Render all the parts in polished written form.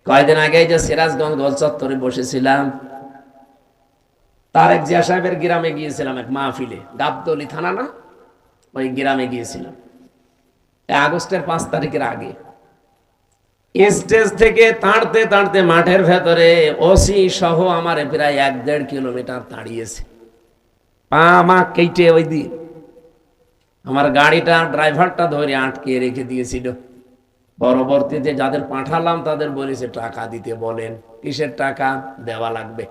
কয়েকদিন আগে যে সিরাজগঞ্জ গোল চত্বরে বসেছিলাম, তারেক জিয়া সাহেবের গ্রামে গিয়েছিলাম এক মাহফিলে, গাবতলী থানা না, ওই গ্রামে গিয়েছিলাম আগস্টের 5 তারিখের আগে। স্টেজ থেকে তাড়তে তাড়তে মাঠের ভেতরে ওসি সহ আমার প্রায় 1-1.5 কিলোমিটার তাড়িয়েছে, পা মা কেটে। ওই দিন আমার গাড়িটা ড্রাইভারটা ধরে আটকে রেখে দিয়েছিল। পরবর্তীতে যাদের পাঠালাম তাদের বলেছে টাকা দিতে বলেন। কিসের টাকা দেওয়া লাগবে?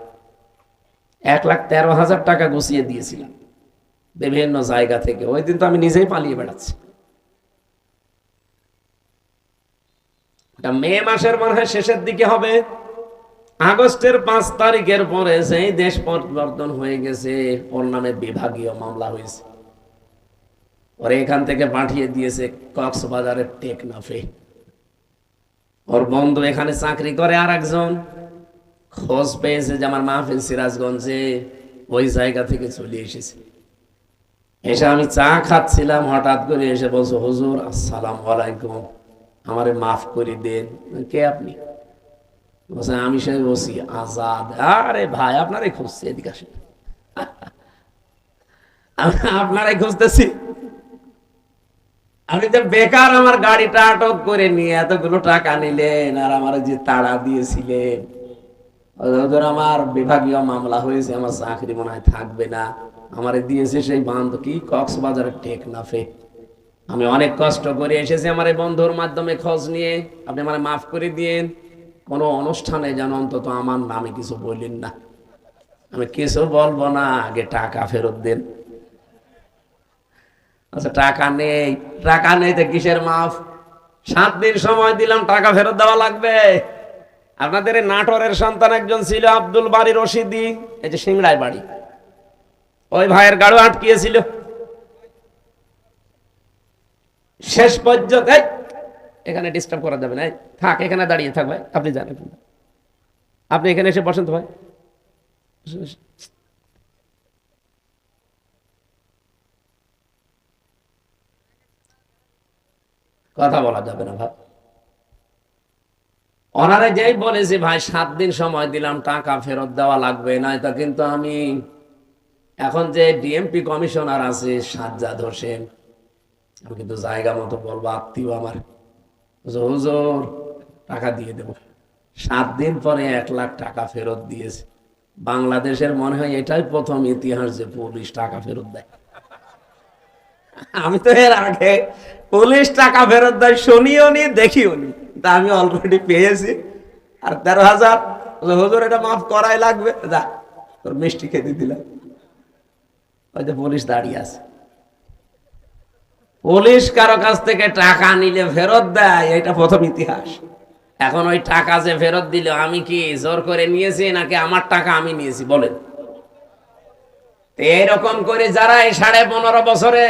1,13,000 টাকা গুছিয়ে দিয়েছিলাম বিভিন্ন জায়গা থেকে। ওই দিন তো আমি নিজেই পালিয়ে বেড়াচ্ছি। মে মাসের মনে হয় শেষের দিকে হবে। আগস্টের 5 তারিখের পরে সেই দেশ পরিবর্তন হয়ে গেছে, ওর নামে বিভাগীয় মামলা হয়েছে। ওরে এখান থেকে পাঠিয়ে দিয়েছে কক্সবাজারের টেকনাফে। ওর বন্ধু এখানে চাকরি করে, আর একজন খোঁজ পেয়েছে যে আমার মাহফিল সিরাজগঞ্জে, ওই জায়গা থেকে চলে এসেছে। এসে আমি চা খাচ্ছিলাম, হঠাৎ করে এসে বলছো, হুজুর আসসালামু আলাইকুম, আমারে মাফ করে দেন। কে আপনি? বলছে আমি সে বসি আজাদ। আরে ভাই আপনারাই খুঁজছে, এদিকে আসেন। আপনারাই খুঁজতেছি। আপনি যে বেকার আমার গাড়িটা আটক করে নিয়ে এতগুলো টাকা নিলেন, আর আমার যে তাড়া দিয়েছিলেন, আমার বিভাগীয় মামলা হয়েছে, আমার চাকরি মনে হয় থাকবে না। আমারে দিয়েছে সেই বান্ধব কি কক্সবাজারের টেকনাফে। আমি অনেক কষ্ট করে এসেছি আমার এই বন্ধুর মাধ্যমে খোঁজ নিয়ে, আপনি আমার মাফ করে দিয়েন। কোনো অনুষ্ঠানে যেন অন্তত আমার নামে কিছু বললেন না। আমি কিছু বলবো না, আগে টাকা ফেরত দেন। আচ্ছা টাকা নেই, টাকা নেই তো কিসের মাফ? 7 দিন সময় দিলাম, টাকা ফেরত দেওয়া লাগবে। আপনাদের এই নাটোরের সন্তান একজন ছিল আব্দুল বারী রশিদি, এই যে সিংড়ায় বাড়ি, ওই ভাইয়ের গাড়ি আটকিয়েছিল। শেষ পর্যন্ত এখানে ডিস্টার্ব করা যাবে না, থাক এখানে দাঁড়িয়ে থাক ভাই, আপনি জানেন, আপনি এখানে এসে বসেন তো ভাই। কথা বলা যাবে না ভাই। ওনারা যেই বলেছে ভাই 7 দিন সময় দিলাম, টাকা ফেরত দেওয়া লাগবে না, তা কিন্তু আমি এখন যে ডিএমপি কমিশনার আছে সাজ্জাদ হোসেন, আমি কিন্তু জায়গা মতো বলবো, আত্মীয় আমার, হুজুর টাকা দিয়ে দেব। 7 দিন পরে 1 লাখ টাকা ফেরত দিয়েছে। বাংলাদেশের মনে হয় এটাই প্রথম ইতিহাস যে পুলিশ টাকা ফেরত দেয়। আমি তো এর আগে পুলিশ টাকা ফেরত দেয় শুনিও নি, দেখিও নি, তা আমি অলরেডি পেয়েছি। আর 13,000 হুজুর এটা মাফ করাই লাগবে, যা তোর মিষ্টি খেতে দিলাম। ওই যে পুলিশ দাঁড়িয়ে আছে। পুলিশ কারো কাছ থেকে টাকা নিলে ফেরত দেয়, এটা প্রথম ইতিহাস। এখন ওই টাকা যে ফেরত দিল, আমি কি জোর করে নিয়েছি নাকি আমার টাকা আমি নিয়েছি বলেন? এইরকম করে যারা এই 15.5 বছরে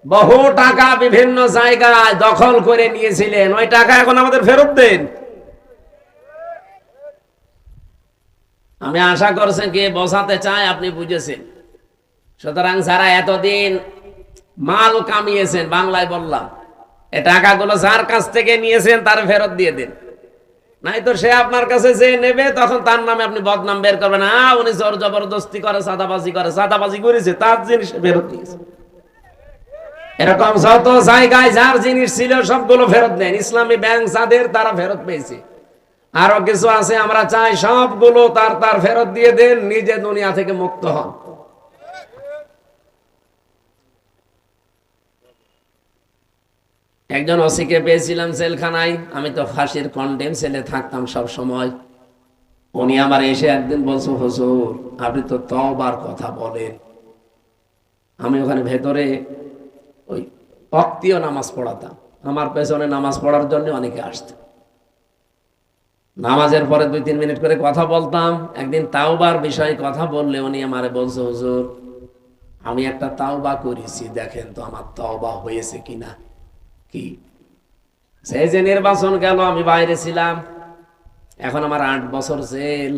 বহু টাকা বিভিন্ন জায়গায় দখল করে নিয়েছিলেন, ওই টাকা এখন আমাদের ফেরত দেন। আমি আশা করছেন কি বোঝাতে চাই আপনি বুঝেছেন। সুতরাং যারা এতদিন মাল কামিয়েছেন, বাংলায় বললাম, এই টাকাগুলো যার কাছ থেকে নিয়েছেন তার ফেরত দিয়ে দিন। নাই তো সে আপনার কাছে যে নেবে, তখন তার নামে আপনি বদনাম বের করবেন, উনি জোর জবরদস্তি করে, চাঁদাবাজি করে, চাঁদাবাজি করেছে, তার জিনিস ফেরত দিয়েছে। এরকম যত জায়গায় যার জিনিস ছিল সবগুলো ফেরত দেন। ইসলামী ব্যাংক যাদের, তারা ফেরত পেয়েছে। আরো কিছু আছে, আমরা চাই সবগুলো তার ফেরত দিয়ে দেন, নিজে দুনিয়া থেকে মুক্ত হন। একজন ওসিকে পেয়েছিলাম জেলখানায়, আমি তো ফাঁসির কন্ডেম সেলে থাকতাম সব সময়। উনি আমার এসে একদিন বলছো, হুজুর আপনি তো তওবার কথা বলেন। আমি ওখানে ভেতরে ওই ওয়াক্তীয় নামাজ পড়াতাম, আমার পেছনে নামাজ পড়ার জন্য অনেকে আসতো। নামাজের পরে 2-3 মিনিট করে কথা বলতাম। একদিন তাওবার বিষয়ে কথা বললে উনি আমারে বলছে, হুজুর আমি একটা তাওবা করেছি, দেখেন তো আমার তাওবা হয়েছে কিনা। কি? সেই যে নির্বাচন গেল, আমি বাইরে ছিলাম, এখন আমার 8 বছর জেল,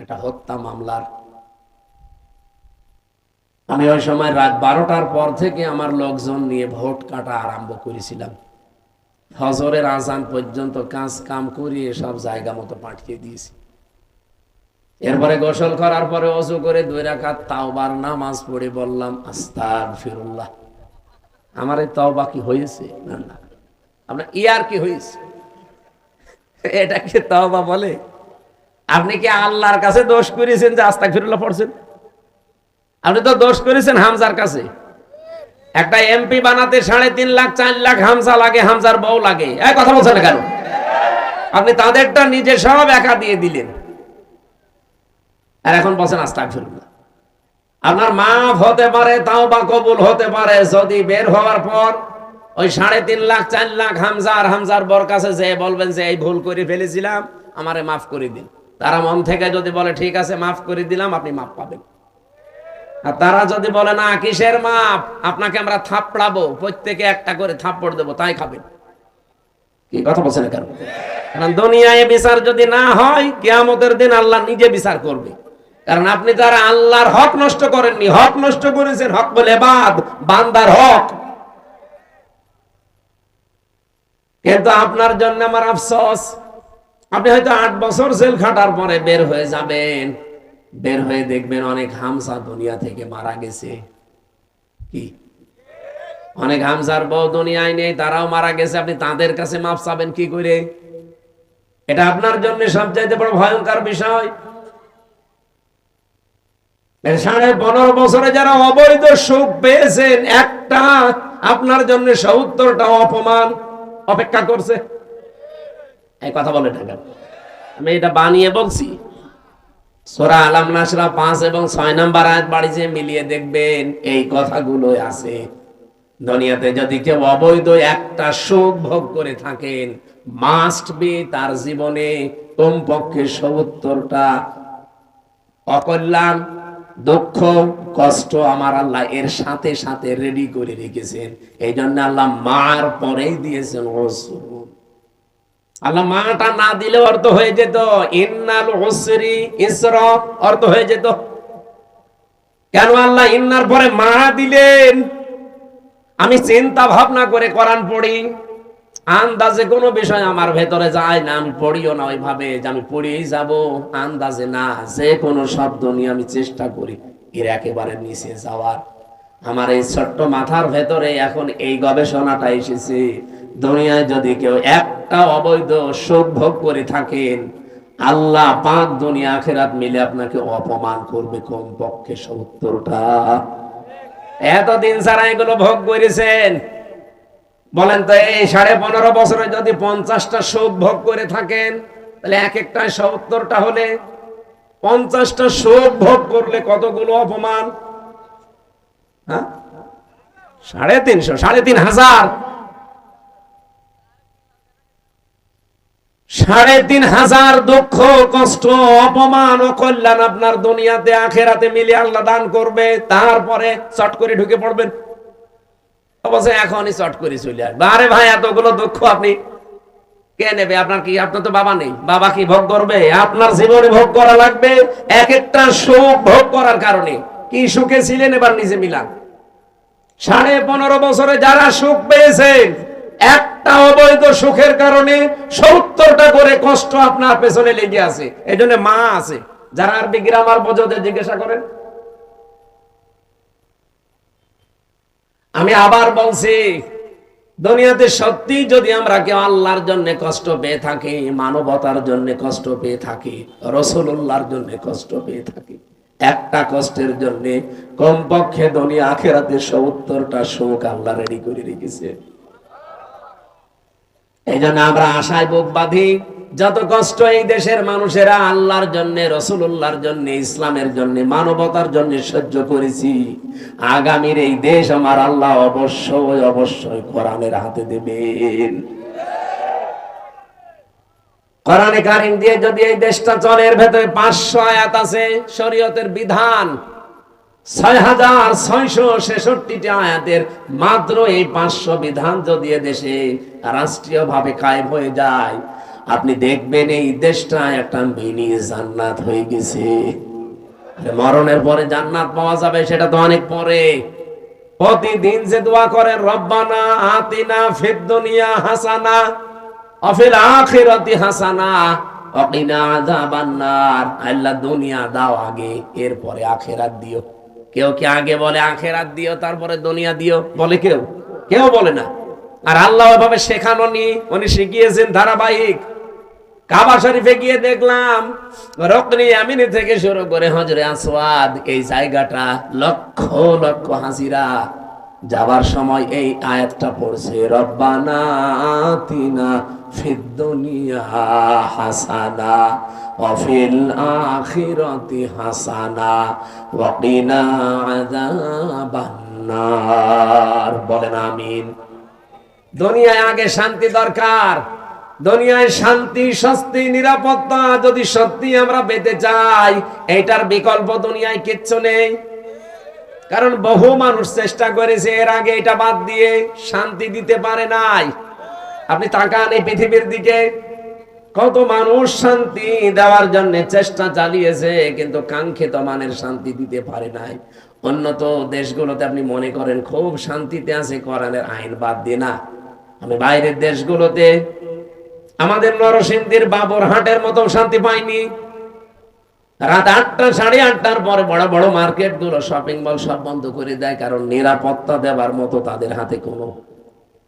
একটা হত্যা মামলার। আমি ওই সময় রাত 12টার পর থেকে আমার লোকজন নিয়ে ভোট কাটা আরম্ভ করেছিলাম। ফজরের আজান পর্যন্ত কাজ কাম করিয়ে সব জায়গা মতো পাঠিয়ে দিয়েছি। এরপরে গোসল করার পরে ওযু করে 2 রাকাত তাওবার নামাজ পড়ে বললাম আস্তাগফিরুল্লাহ। আমার এই তওবা কি হয়েছে? না না, আপনার ইয়ার কি হয়েছে? এটা কি তওবা বলে? আপনি কি আল্লাহর কাছে দোষ করেছেন যে আস্তাগফিরুল্লাহ পড়ছেন? আপনি তো দোষ করেছেন হামজার কাছে। একটা এমপি বানাতে 3.5 লাখ 4 লাখ হামজা লাগে, হামজার বউ লাগে। এই কথা বলছেন কেন? আপনি তাদেরটা নিজে সব একা দিয়ে দিলেন, আর এখন বলছেন আস্তাগফিরুল্লাহ। আপনার মাফ হতে পারে, তাওবা কবুল হতে পারে যদি বের হওয়ার পর ওই 3.5 লাখ 4 লাখ হামজা আর হামজার বর কাছে যে বলবেন যে এই ভুল করে ফেলেছিলাম, আমারে মাফ করে দিন। তারা মন থেকে যদি বলে ঠিক আছে মাফ করে দিলাম, আপনি মাফ পাবেন। আর তারা যদি বলে না কিসের মাপ, আপনাকে আমরা থাপড়াবো, প্রত্যেকে একটা করে থাপ্পড় দেবো, তাই খাবেন। কি কথা বলছেন কেন? কারণ দুনিয়ায় বিচার যদি না হয়, কিয়ামতের দিন আল্লাহ নিজে বিচার করবে। কারণ আপনি যারা আল্লাহর হক নষ্ট করেননি, হক নষ্ট করেছেন, হক বলে বান্দার হক। কিন্তু আপনার জন্য আমার আফসোস, আপনি হয়তো 8 বছর জেল খাটার পরে বের হয়ে যাবেন, বের হয়ে দেখবেন অনেক হামজা দুনিয়া থেকে মারা গেছে। কি অনেক হামজার বউ দুনিয়ায় নেই, তারাও মারা গেছে। আপনি তাদের কাছে মাফ চাবেন কি করে? এটা আপনার জন্য সবচাইতে বড় ভয়ঙ্কর বিষয়। 15.5 বছরে যারা অবৈধ সুখ পেয়েছেন, একটা আপনার জন্য 70টা অপমান অপেক্ষা করছে। এই কথা বলে না, আমি এটা বানিয়ে বলছি। সূরা আলাম নাসরা 5 এবং 6 নম্বর আয়াত বাড়িতে মিলিয়ে দেখবেন এই কথাগুলো আছে। দুনিয়াতে যদি কেউ অবৈধ একটা সুখ ভোগ করে থাকেন, মাস্ট বি তার জীবনে কমপক্ষে 70টা অকল্যাণ, দুঃখ, কষ্ট আমার আল্লাহ এর সাথে সাথে রেডি করে রেখেছেন। এই জন্য আল্লাহ মার পরেই দিয়েছেন ওসর। আল্লাহ মাটা না দিলে অর্থ হয়ে যেত ইন্নাল উসরি ইসরা, অর্থ হয়ে যেত। কেন আল্লাহ ইন্নার পরে মা দিলেন? আমি চিন্তা ভাবনা করে কোরআন পড়ি, আন্দাজে কোনো বিষয় আমার ভেতরে যায় না, আমি পড়িও না ওইভাবে যে আমি পড়িয়েই যাব, আন্দাজে না, যে কোনো শব্দ নিয়ে আমি চেষ্টা করি এর একেবারে নিচে যাওয়ার। আমার এই ছোট্ট মাথার ভেতরে এখন এই গবেষণাটা এসেছে, দুনিয়ায় যদি কেউ একটা অবৈধ সুখ ভোগ করে থাকেন, আল্লাহ পাক দুনিয়া আখিরাত মিলে আপনাকে অপমান করবে কমপক্ষে 70টা। এতদিন যারা এগুলো ভোগ করেছেন, বলেন তো এই 15.5 বছরে যদি 50টা সুখ ভোগ করে থাকেন, তাহলে এক একটা 70টা হলে 50টা সুখ ভোগ করলে কতগুলো অপমান? হ্যাঁ, 350, 3,500, 3,500 দুঃখ, কষ্ট, অপমান ও কল্যাণ আপনার দুনিয়াতে আখেরাতে মিলে আল্লাহ দান করবে। তারপরে চট করে ঢুকে পড়বেন, অবশ্যই এখনই চট করে চলে আসবে। আরে ভাই, এতগুলো দুঃখ আপনি কে নেবে? আপনার কি, আপনার তো বাবা নেই, বাবা কি ভোগ করবে? আপনার জীবনে ভোগ করা লাগবে। এক একটা সুখ ভোগ করার কারণে কি সুখে ছিলেন এবার নিজে মিলান। 15.5 বছরে যারা সুখ পেয়েছেন, একটা অবৈধ সুখের কারণে 70টা করে কষ্ট আপনার পেছনে লেগে আছে। এই জন্য মা আছে, যারা আরবি গ্রামার বোঝোদের জিজ্ঞাসা করেন। আমি আবার বলছি, দুনিয়াতে সত্যি যদি আমরা কেউ আল্লাহর জন্য কষ্ট পেয়ে থাকি, মানবতার জন্য কষ্ট পেয়ে থাকি, রাসূলুল্লাহর জন্য কষ্ট পেয়ে থাকি, একটা কষ্টের জন্য কমপক্ষে দুনিয়া আখিরাতে 70টা সুখ আল্লাহ রেডি করে রেখেছে। এই জন্য আমরা আশায় বুক বাঁধি, যত কষ্ট এই দেশের মানুষেরা আল্লাহর জন্য, রাসূলুল্লাহর জন্য, ইসলামের জন্য, মানবতার জন্য সহ্য করেছি, আগামীর এই দেশ আমার আল্লাহ অবশ্যই অবশ্যই কোরআনের হাতে দেবেন। কোরআনে কারীম দিয়ে যদি এই দেশটা চলে, এর ভেতরে 500 আয়াত আছে শরীয়তের বিধান, 6,666টা আয়াতের মাত্র এই 500 বিধান যদি দেশে রাষ্ট্রীয় ভাবে কায়েম হয়ে যায়, আপনি দেখবেন এই দেশটা একটা মিনি জান্নাত হয়ে গেছে। মরণের পরে জান্নাত পাওয়া যাবে, সেটা তো অনেক পরে। প্রতিদিন যে দোয়া করেন রব্বানা আতিনা ফিদ দুনিয়া হাসানা ওয়া ফিল আখিরাতি হাসানা ওয়া কিনা আযাবান নার, আল্লাহ দুনিয়া দাও আগে, এরপরে আখিরাত দিও। কেউ কি আগে বলে আখিরাত দিও তারপরে দুনিয়া দিও? বলে কেউ? কেউ বলে না। আর আল্লাহ ওইভাবে শেখানো নি, উনি শিখিয়েছেন ধারাবাহিক। কাবা শরীফে গিয়ে দেখলাম রকনি আমিনি থেকে শুরু করে হজরে আসওয়াদ, এই জায়গাটা লক্ষ লক্ষ হাজিরা যাবার সময় এই আয়াতটা পড়ছে, রব্বানা আতিনা ফিদ দুনিয়া হাসানা ওয়া ফিল আখিরাতি হাসানা ওয়া কিনা আযাবান নার। বলেন আমিন। দুনিয়ায় আগে শান্তি দরকার। দুনিয়ায় শান্তি, স্বস্তি, নিরাপত্তা যদি সত্যি আমরা পেতে চাই, এটার বিকল্প দুনিয়ায় কিচ্ছু নেই। কারণ বহু মানুষ চেষ্টা করেছে এর আগে এটা বাদ দিয়ে, শান্তি দিতে পারে নাই। আপনি তাকান এই পৃথিবীর দিকে, কত মানুষ শান্তি দেওয়ার জন্য চেষ্টা চালিয়েছে, কিন্তু কাঙ্ক্ষিত মানের শান্তি দিতে পারে নাই। উন্নত দেশগুলোতে আপনি মনে করেন খুব শান্তিতে আছে, কোরআনের আইন বাদ দিয়ে না। আমি বাইরের দেশগুলোতে আমাদের নরসিংদীর বাবুরহাটের মতো শান্তি পাইনি। রাত 8টা, 8:30টার পরে বড় বড় মার্কেট গুলো, শপিং মল সব বন্ধ করে দেয়, কারণ নিরাপত্তা দেওয়ার মতো তাদের হাতে কোনো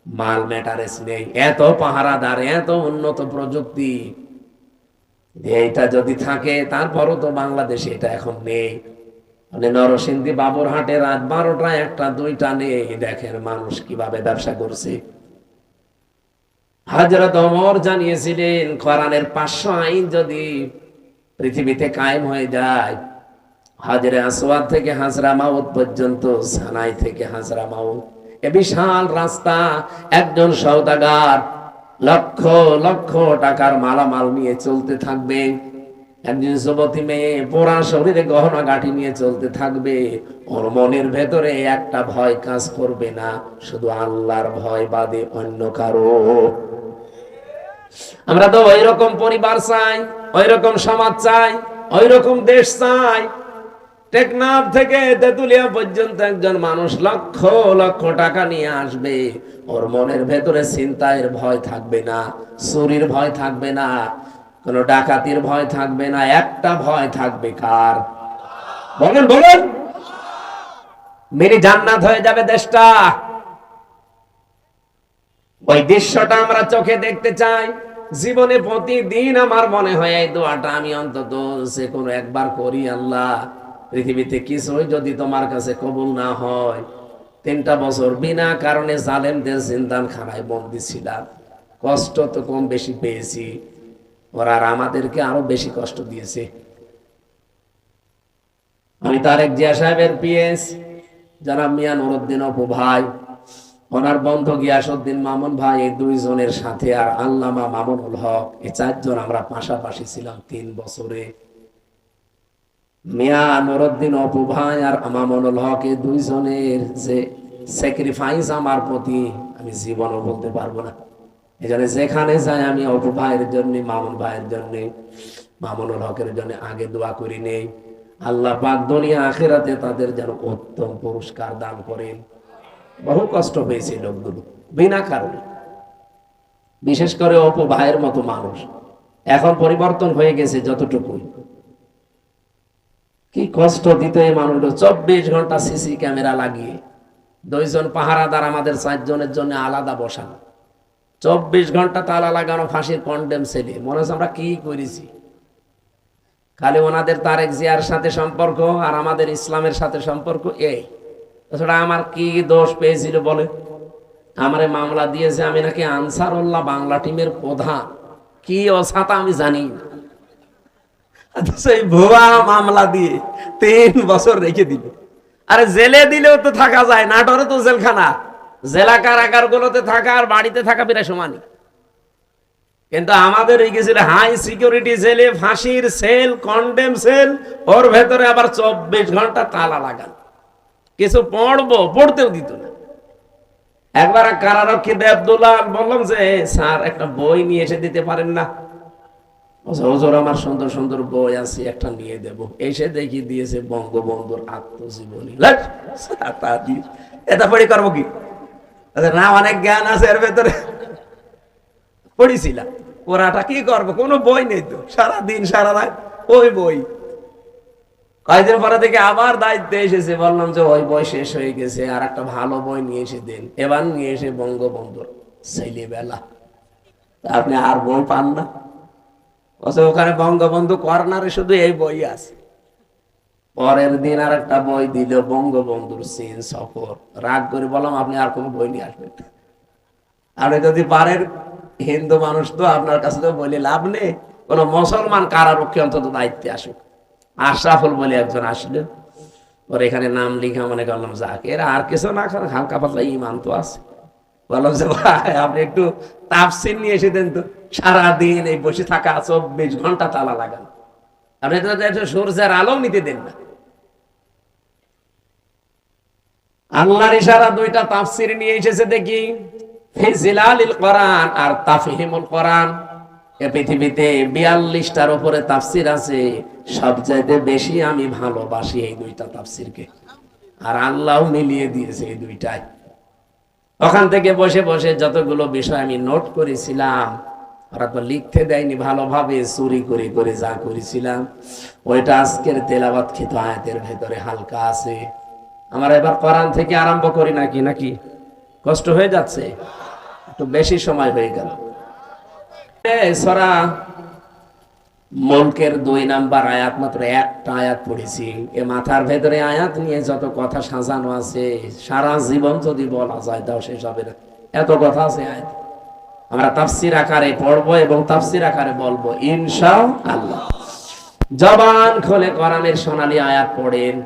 মাল ম্যাটারেস নেই। এত পাহারাদার, এত উন্নত প্রযুক্তি, এইটা যদি থাকে, তারপরও তো বাংলাদেশে এটা এখন নেই। মানে নরসিংদী বাবুরহাটে রাত 12টা, 1টা, 2টা নেই। দেখেন মানুষ কিভাবে ব্যবসা করছে। হযরত ওমর জানিয়েছিলেন কোরআনের 500 আইন যদি পৃথিবীতে কায়েম হয়ে যায়, হাজরে আসওয়াদ থেকে হাজরা মাউত পর্যন্ত, সানাই থেকে হাজরা মাউত, এ বিশাল রাস্তা, একজন সওদাগার লক্ষ লক্ষ টাকার মালামাল নিয়ে চলতে থাকবে। একজন যুবতী মেয়ে পোড়া শরীরে গহনা গাঁঠি নিয়ে চলতে থাকবে। ওর মনের ভেতরে একটা ভয় কাজ করবে না, শুধু আল্লাহর ভয় বাদে অন্য কারো। আমরা তো ওই রকম পরিবার চাই, ওই রকম সমাজ চাই, ওই রকম দেশ চাই। টেকনাফ থেকে তেতুলিয়া পর্যন্ত একজন মানুষ লক্ষ লক্ষ টাকা নিয়ে আসবে, ওর মনের ভেতরে ছিনতাইয়ের ভয় থাকবে না, চুরির ভয় থাকবে না, কোন ডাকাতির ভয় থাকবে না। একটা ভয় থাকবে, কার? বলেন বলেন। মিনি জান্নাত হয়ে যাবে দেশটা। ওই দৃশ্যটা আমরা চোখে দেখতে চাই। জীবনে প্রতিদিন আমার মনে হয় এই দোয়াটা আমি অন্তত যে কোনো একবার করি, আল্লাহ পৃথিবীতে কিছুই যদি তোমার কাছে কবুল না হয়, 3টা বছর বিনা কারণে জালেমদের জিন্দানখানায় বন্দী ছিলাম, কষ্ট তো কম বেশি পেয়েছি, ওরা আর আমাদেরকে আরো বেশি কষ্ট দিয়েছে। আমি তারেক জিয়া সাহেবের পিএস জনাব মিয়া নুরউদ্দিন অপু ভাই, ওনার বন্ধু গিয়াসউদ্দিন মামুন ভাই, এই 2 জনের সাথে আর আল্লামা মামুনুল হক, এই 4 জন আমরা পাশাপাশি ছিলাম 3 বছরে। মিয়া নুরউদ্দিন অপু ভাই আর মামুনুল হক, এই 2 জনের যে স্যাক্রিফাইস আমার প্রতি আমি জীবনও বলতে পারবো না। এই জন্য যেখানে যাই আমি অপু ভাইয়ের জন্য, মামুন ভাইয়ের জন্য, মামুনুল হকের জন্য আগে দোয়া করি নেই, আল্লাহ পাক দুনিয়া আখিরাতে তাদের যেন উত্তম পুরস্কার দান করেন। বহু কষ্ট পেয়েছে লোকগুলো বিনা কারণে, বিশেষ করে অপু ভাইয়ের মতো মানুষ। এখন পরিবর্তন হয়ে গেছে যতটুকুই, কি কষ্ট দিতে এই মানুষগুলো। 24 ঘন্টা সিসি ক্যামেরা লাগিয়ে, 2 জন পাহারাদার আমাদের 4 জনের জন্য আলাদা বসানো, 24 ঘন্টা তালা লাগানো, ফাঁসির কন্ডেম সেলে। মনে হচ্ছে আমরা কি করেছি। খালি ওনাদের তারেক জিয়ার সাথে সম্পর্ক আর আমাদের ইসলামের সাথে সম্পর্ক, এই তাছাড়া আমার কি দোষ পেয়েছিল বলে? আমারে মামলা দিয়েছে, আমি নাকি আনসারুল্লাহ বাংলা টিমের প্রধান, কি অসাতা আমি জানি না। সেই ভুয়া মামলা দিয়ে 3 বছর রেখে দিল। আরে জেলে দিলেও তো থাকা যায়, নাটোরে তো জেলখানা, জেলা কারাগার গুলোতে থাকা আর বাড়িতে থাকা প্রায় সমানই। কিন্তু আমাদের এই গেছিল হাই সিকিউরিটি জেলে, ফাঁসির সেল, কন্ডেম সেল, ওর ভেতরে আবার 24 ঘন্টা তালা লাগানো। কিছু পড়তেও দিত না। একবার কারারক্ষী দেবদুল্লাহ বললাম যে স্যার একটা বই নিয়ে এসে দিতে পারেন না? হুজুর আমার সুন্দর সুন্দর বই আছে, একটা নিয়ে দেব। এসে দেখি দিয়েছে বঙ্গবন্ধুর আত্মজীবনী। এটা পড়ি করবো কি? না, অনেক জ্ঞান আছে এর ভেতরে, পড়িছিলাম। পড়াটা কি করবো, কোনো বই নেই তো, সারাদিন সারা রাত ওই বই। কয়েকদিন পরে থেকে আবার দায়িত্বে এসেছে, বললাম যে ওই বই শেষ হয়ে গেছে, আর একটা ভালো বই নিয়ে এসে দেন। এবার নিয়ে এসে বঙ্গবন্ধুর ছেলেবেলা। আপনি আর বই পান না? ওখানে বঙ্গবন্ধু কর্নারে শুধু এই বই আছে। পরের দিন আর একটা বই দিল, বঙ্গবন্ধুর চীন সফর। রাগ করে বললাম আপনি আর কোনো বই নিয়ে আসবেন না। আপনি যদি পারেন, হিন্দু মানুষ তো, আপনার কাছে তো বলে লাভ নেই, কোন মুসলমান কারারক্ষী অন্তত দায়িত্বে আসুক। আশরাফুল বলে একজন আসলেন, ওর এখানে নাম লিখা, মনে করলাম যাক, এরা আর কিছু না খান, হালকা পাতলা ইমান তো আছে। বললাম যে ভাই আপনি একটু তাফসীর নিয়ে এসে দেন তো। সারাদিন এই বসে থাকা 24 ঘন্টা তালা লাগান, আপনি তো সূর্যের আলো নিতে দেন না। আল্লাহর ইশারা দুইটা তাফসীর নিয়ে এসেছে দেখি, ফিজিলালিল কোরআন আর তাফহিমুল কোরআন। এই পৃথিবীতে 42টার উপরে তাফসীর আছে, সবচাইতে বেশি আমি ভালোবাসি এই দুইটা তাফসীরকে, আর আল্লাহও মিলিয়ে দিয়েছে এই দুইটাই। ওখান থেকে বসে বসে যতগুলো বিষয় আমি নোট করেছিলাম, ওরা তো লিখতে দেয়নি ভালোভাবে, চুরি করে করে যা করেছিলাম ওইটা আজকের তেলাওয়াত খিত আয়াতের ভেতরে হালকা আছে। আমার এবার কোরআন থেকে আরম্ভ করি নাকি নাকি কষ্ট হয়ে যাচ্ছে, একটু বেশি সময় হয়ে গেল। সূরা মুলকের 2 নাম্বার আয়াত, মাত্র একটা আয়াত পড়েছি। এ মাথার ভেতরে আয়াত নিয়ে যত কথা সাজানো আছে, সারা জীবন যদি বলা যায় তাও শেষ হবে না, এত কথা আছে আয়াত। আমরা তাফসীর আকারে পড়বো এবং তাফসীর আকারে বলবো ইনশাআল্লাহ। জবান খুলে কোরআনের সোনালী আয়াত পড়েন।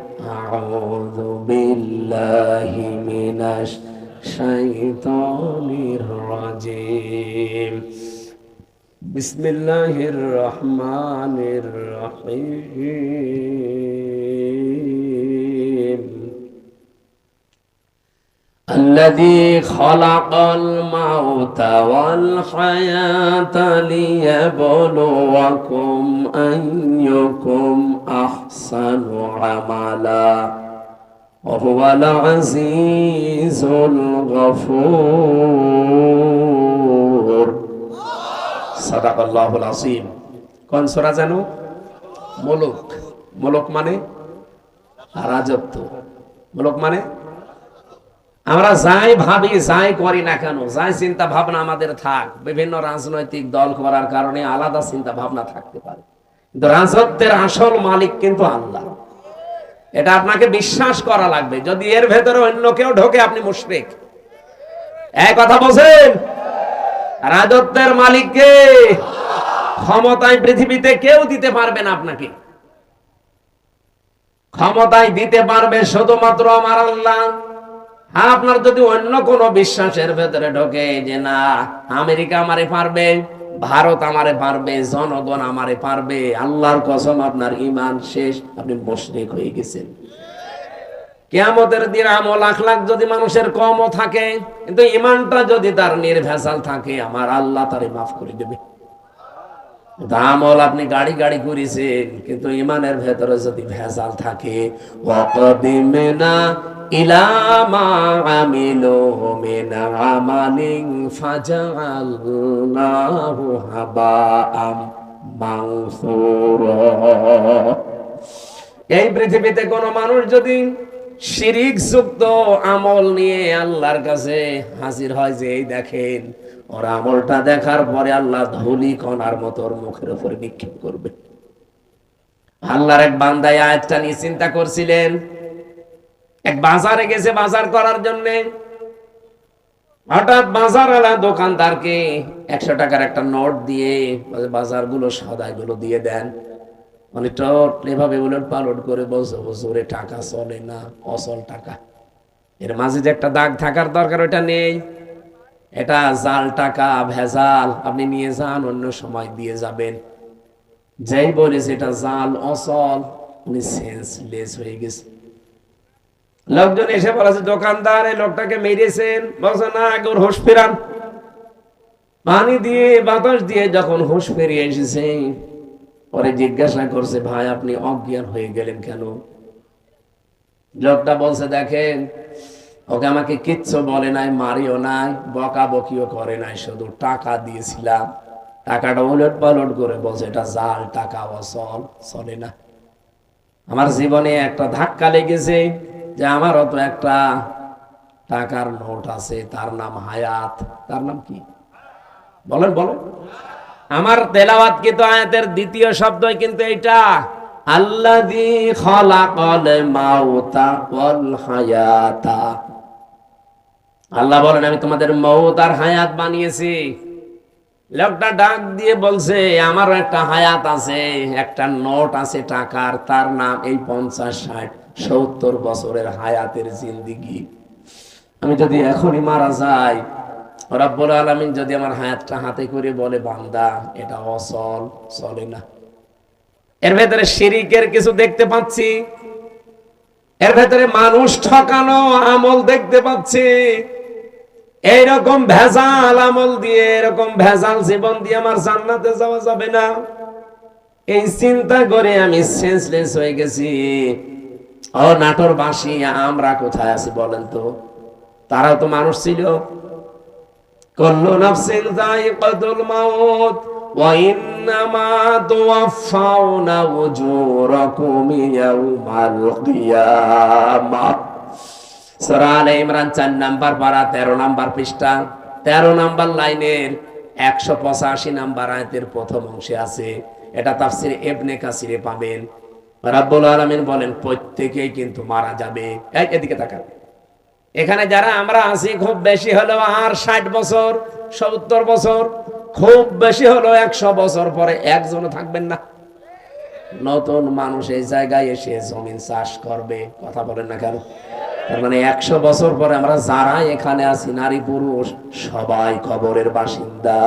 আউযু বিল্লাহি মিনাশ শাইতানির রাজিম। বিসমিল্লাহির রহমানির রহিম। الذي خلق الموت والحياة ليبلوكم أيكم أحسن عملا وهو العزيز الغفور صدق الله العظيم। কোন সূরা জানো? মুলক। মুলক মানে রাজত্ব, মুলক মানে আমরা যাই ভাবি, যাই করি না কেন, যাই চিন্তা ভাবনা আমাদের থাক, বিভিন্ন রাজনৈতিক দল করার কারণে আলাদা চিন্তা ভাবনা থাকতে পারে, কিন্তু রাজত্বের আসল মালিক কিন্তু আল্লাহ। এটা আপনাকে বিশ্বাস করা লাগবে। যদি এর ভেতরে অন্য কেউ ঢোকে আপনি মুশরিক। এই কথা বলেন, রাজত্বের মালিককে ক্ষমতায় পৃথিবীতে কেউ দিতে পারবে না। আপনাকে ক্ষমতায় দিতে পারবে শুধুমাত্র আমার আল্লাহ। আপনার যদি অন্য কোন বিশ্বাসের ভেতরে ঢোকে যে না আমেরিকা আমারে পারবে, ভারত আমারে পারবে, জনগণ আমারে পারবে, আল্লাহর কসম আপনার ঈমান শেষ, আপনি মুশরিক হয়ে গেছেন। কিয়ামতের দিন আমল লাখ লাখ যদি মানুষের কমও থাকে, কিন্তু ঈমানটা যদি তার নির্ভেজাল থাকে, আমার আল্লাহ তারে মাফ করে দেবে। আমল আপনি গাড়ি গাড়ি করেছেন, কিন্তু ঈমানের ভেতরে যদি ভেজাল থাকে, ওয়াকাদিমনা ইলা মা আমিলু মিন আমালিন ফাজআলনাহু হাবাআম মানসুরা। এই পৃথিবীতে কোন মানুষ যদি শিরিক যুক্ত আমল নিয়ে আল্লাহর কাছে হাজির হয়, যে এই দেখেন, ওর আমলটা দেখার পরে আল্লাহ ধুলি কণার মতো ওর মুখের উপরে নিক্ষেপ করবে। আল্লাহর এক বান্দা আয়াতটা নিয়ে চিন্তা করছিলেন। এক বাজারে গেছে বাজার করার জন্য, হঠাৎ বাজারওয়ালা দোকানদারকে 100 টাকার একটা নোট দিয়ে বাজারগুলো সদাইগুলো দিয়ে দেন। মানে এভাবে উলট পালট করে বলছে হুজুরে টাকা চলে না, অচল টাকা। এর মাঝে যে একটা দাগ থাকার দরকার ওটা নেই, এটা জাল টাকা, ভেজাল, আপনি নিয়ে যান, অন্য সময় দিয়ে যাবেন। যেই বলেছে এটা জাল অচল, উনি সেন্সলেস হয়ে গেছে। লোকজন এসে বলেছে দোকানদার এই লোকটাকে মেরেছেন, বলছে না, ওর হোশ ফেরান। পানি দিয়ে বাতাস দিয়ে যখন হুঁশ ফিরিয়ে এসেছে, পরে জিজ্ঞাসা করছে, ভাই আপনি অজ্ঞান হয়ে গেলেন কেন? লোকটা বলছে, দেখেন ওকে আমাকে কিচ্ছু বলে নাই, মারিও নাই, বকা বকিও করে নাই, শুধু টাকা দিয়েছিলাম। টাকাটা উলট পালট করে বলছে এটা জাল টাকা, অচল, চলে না। আমার জীবনে একটা ধাক্কা লেগেছে যে আমারও তো একটা টাকার নোট আছে, তার নাম হায়াত। তার নাম কি বলেন বলেন? আমার তেলাওয়াত কিন্তু আয়াতের দ্বিতীয় শব্দই কিন্তু এটা, আল্লাযী খালাকাল মাউতা ওয়াল হায়াতা। আল্লাহ বলেন আমি তোমাদের মউত আর হায়াত বানিয়েছি। লোকটা ডাক দিয়ে বলছে আমারও একটা হায়াত আছে, একটা নোট আছে টাকার, তার নাম এই 50, 60, 70 বছরের হায়াতের জিন্দেগি। আমি যদি এখনই মারা যাই, রব্বুল আলামিন যদি আমার হায়াতটা হাতে করে বলে বান্দা এটা অচল, চলে না। এর ভেতরে শিরিকের কিছু দেখতে পাচ্ছি, এর ভেতরে মানুষ ঠকানো আমল দেখতে পাচ্ছি। এইরকম ভেজাল আমল দিয়ে, এরকম ভেজাল জীবন দিয়ে আমার জান্নাতে যাওয়া যাবে না। এই চিন্তা করে আমি সেন্সলেস হয়ে গেছি। ও নাটোরবাসী, আমরা কোথায় আছি বলেন তো? তারাও তো মানুষ ছিল। কুল্লু নাফসিন যায়িকাতুল মাউত ওয়া ইন্নামা তুওয়াফাউনা উজুরাকুম ইয়াউমাল কিয়ামাহ। সূরা আলে ইমরান 4 নাম্বার পারা 13 নাম্বার পৃষ্ঠা 13 নাম্বার লাইনের 185 নাম্বার আয়াতের প্রথম অংশে আছে। এটা তাফসীর ইবনে কাসিরে পাবেন। রব্বুল আলামিন বলেন প্রত্যেকেই কিন্তু মারা যাবে। এদিকে তাকান। এখানে যারা আমরা আছি খুব বেশি হলো আর 60 বছর, 70 বছর, খুব বেশি হলো 100 বছর পরে একজনও থাকবেন না। নতুন মানুষ এই জায়গায় এসে জমিন চাষ করবে, কথা বলেন না কেন? তার মানে 100 বছর পরে আমরা যারা এখানে আছি, নারী পুরুষ সবাই কবরের বাসিন্দা।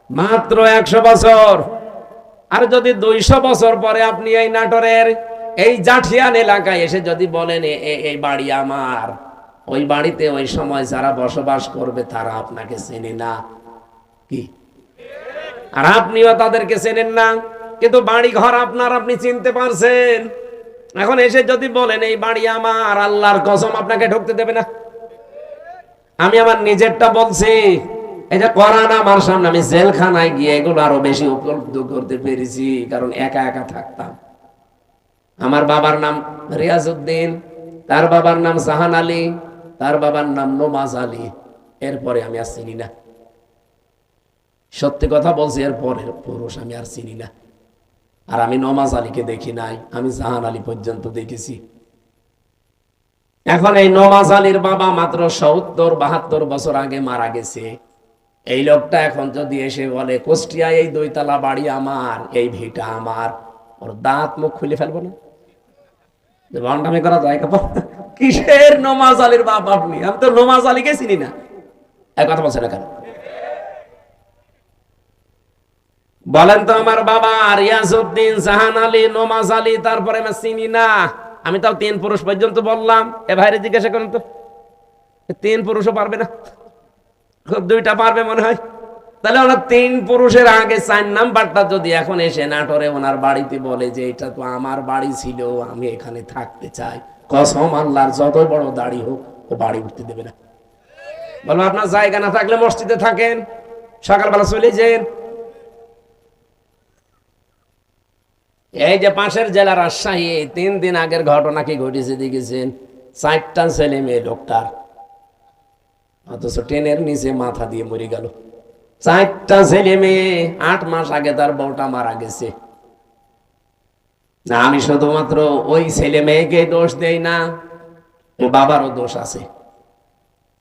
মাত্র 100 বছর। আর যদি 200 বছর পরে আপনি এই নাটোরের এই জাঠিয়ান এলাকায় এসে যদি বলেন এই বাড়ি আমার, ওই বাড়িতে ওই সময় যারা বসবাস করবে তারা আপনাকে চেনে না কি? আর আপনিও তাদেরকে চেনেন না, কিন্তু বাড়ি ঘর আপনার, আপনি চিনতে পারছেন। এখন এসে যদি বলেন এই বাড়ি আমার, আল্লাহর কসম আপনাকে ঢুকতে দেবে না। আমি আমার নিজেরটা বলছি, এই যে কোরআন আমার সামনে, আমি জেলখানায় গিয়ে এগুলো আরো বেশি উপলব্ধ করতে পেরেছি, কারণ একা একা থাকতাম। আমার বাবার নাম রিয়াজউদ্দিন, তার বাবার নাম জাহান আলী, তার বাবার নাম নমাজ আলী। এরপরে আমি আর চিনি না, সত্যি কথা বলছি, এরপরের পুরুষ আমি আর চিনি না। আর আমি নমাজ আলীকে দেখি নাই, আমি জাহান আলী পর্যন্ত দেখেছি। এখন এই নমাজ আলীর বাবা মাত্র 70-72 বছর আগে মারা গেছে। এই লোকটা এখন যদি এসে বলে কুষ্টিয়ায় এই 2 তলা বাড়ি আমার, এই ভিটা আমার, ওর দাঁত মুখ খুলে ফেলবো না? ভণ্ডামি করা যায়? কিসের নমাজ আলীর বাপ আপনি? আমি তো নমাজ আলীকে চিনি না। এক কথা বলছেন না কেন? বলেন তো আমার বাবা রিয়াজউদ্দিন, জাহান আলী, নমাজ আলী, তারপরে আমি চিনি না। আমি তাও 3 পুরুষ পর্যন্ত বললাম। এ ভাইরে জিজ্ঞাসা করেন তো, 3 পুরুষও পারবে না? খুব 2টা পারবে মনে হয়। তাহলে ওনার 3 পুরুষের আগে 4 নাম্বারটা যদি এখন এসে নাটোরে ওনার বাড়িতে বলে যে এটা তো আমার বাড়ি ছিল, আমি এখানে থাকতে চাই, কসম আল্লাহর যত বড় দাড়ি হোক ও বাড়ি উঠতে দেবে না। বলবো আপনার জায়গা না থাকলে মসজিদে থাকেন, সকালবেলা চলে যান। এই যে পাশের জেলা রাজশাহী, 3 দিন আগের ঘটনা কি ঘটেছে দেখেছেন? 4টা ছেলে মেয়ে ডক্টর, অথচ ট্রেনের নিচে মাথা দিয়ে মরে গেল। 4টা ছেলে মেয়ে, 8 মাস আগে তার বউটা মারা গেছে। না, আমি শুধুমাত্র ওই ছেলে মেয়েকে দোষ দেই না, ও বাবারও দোষ আছে।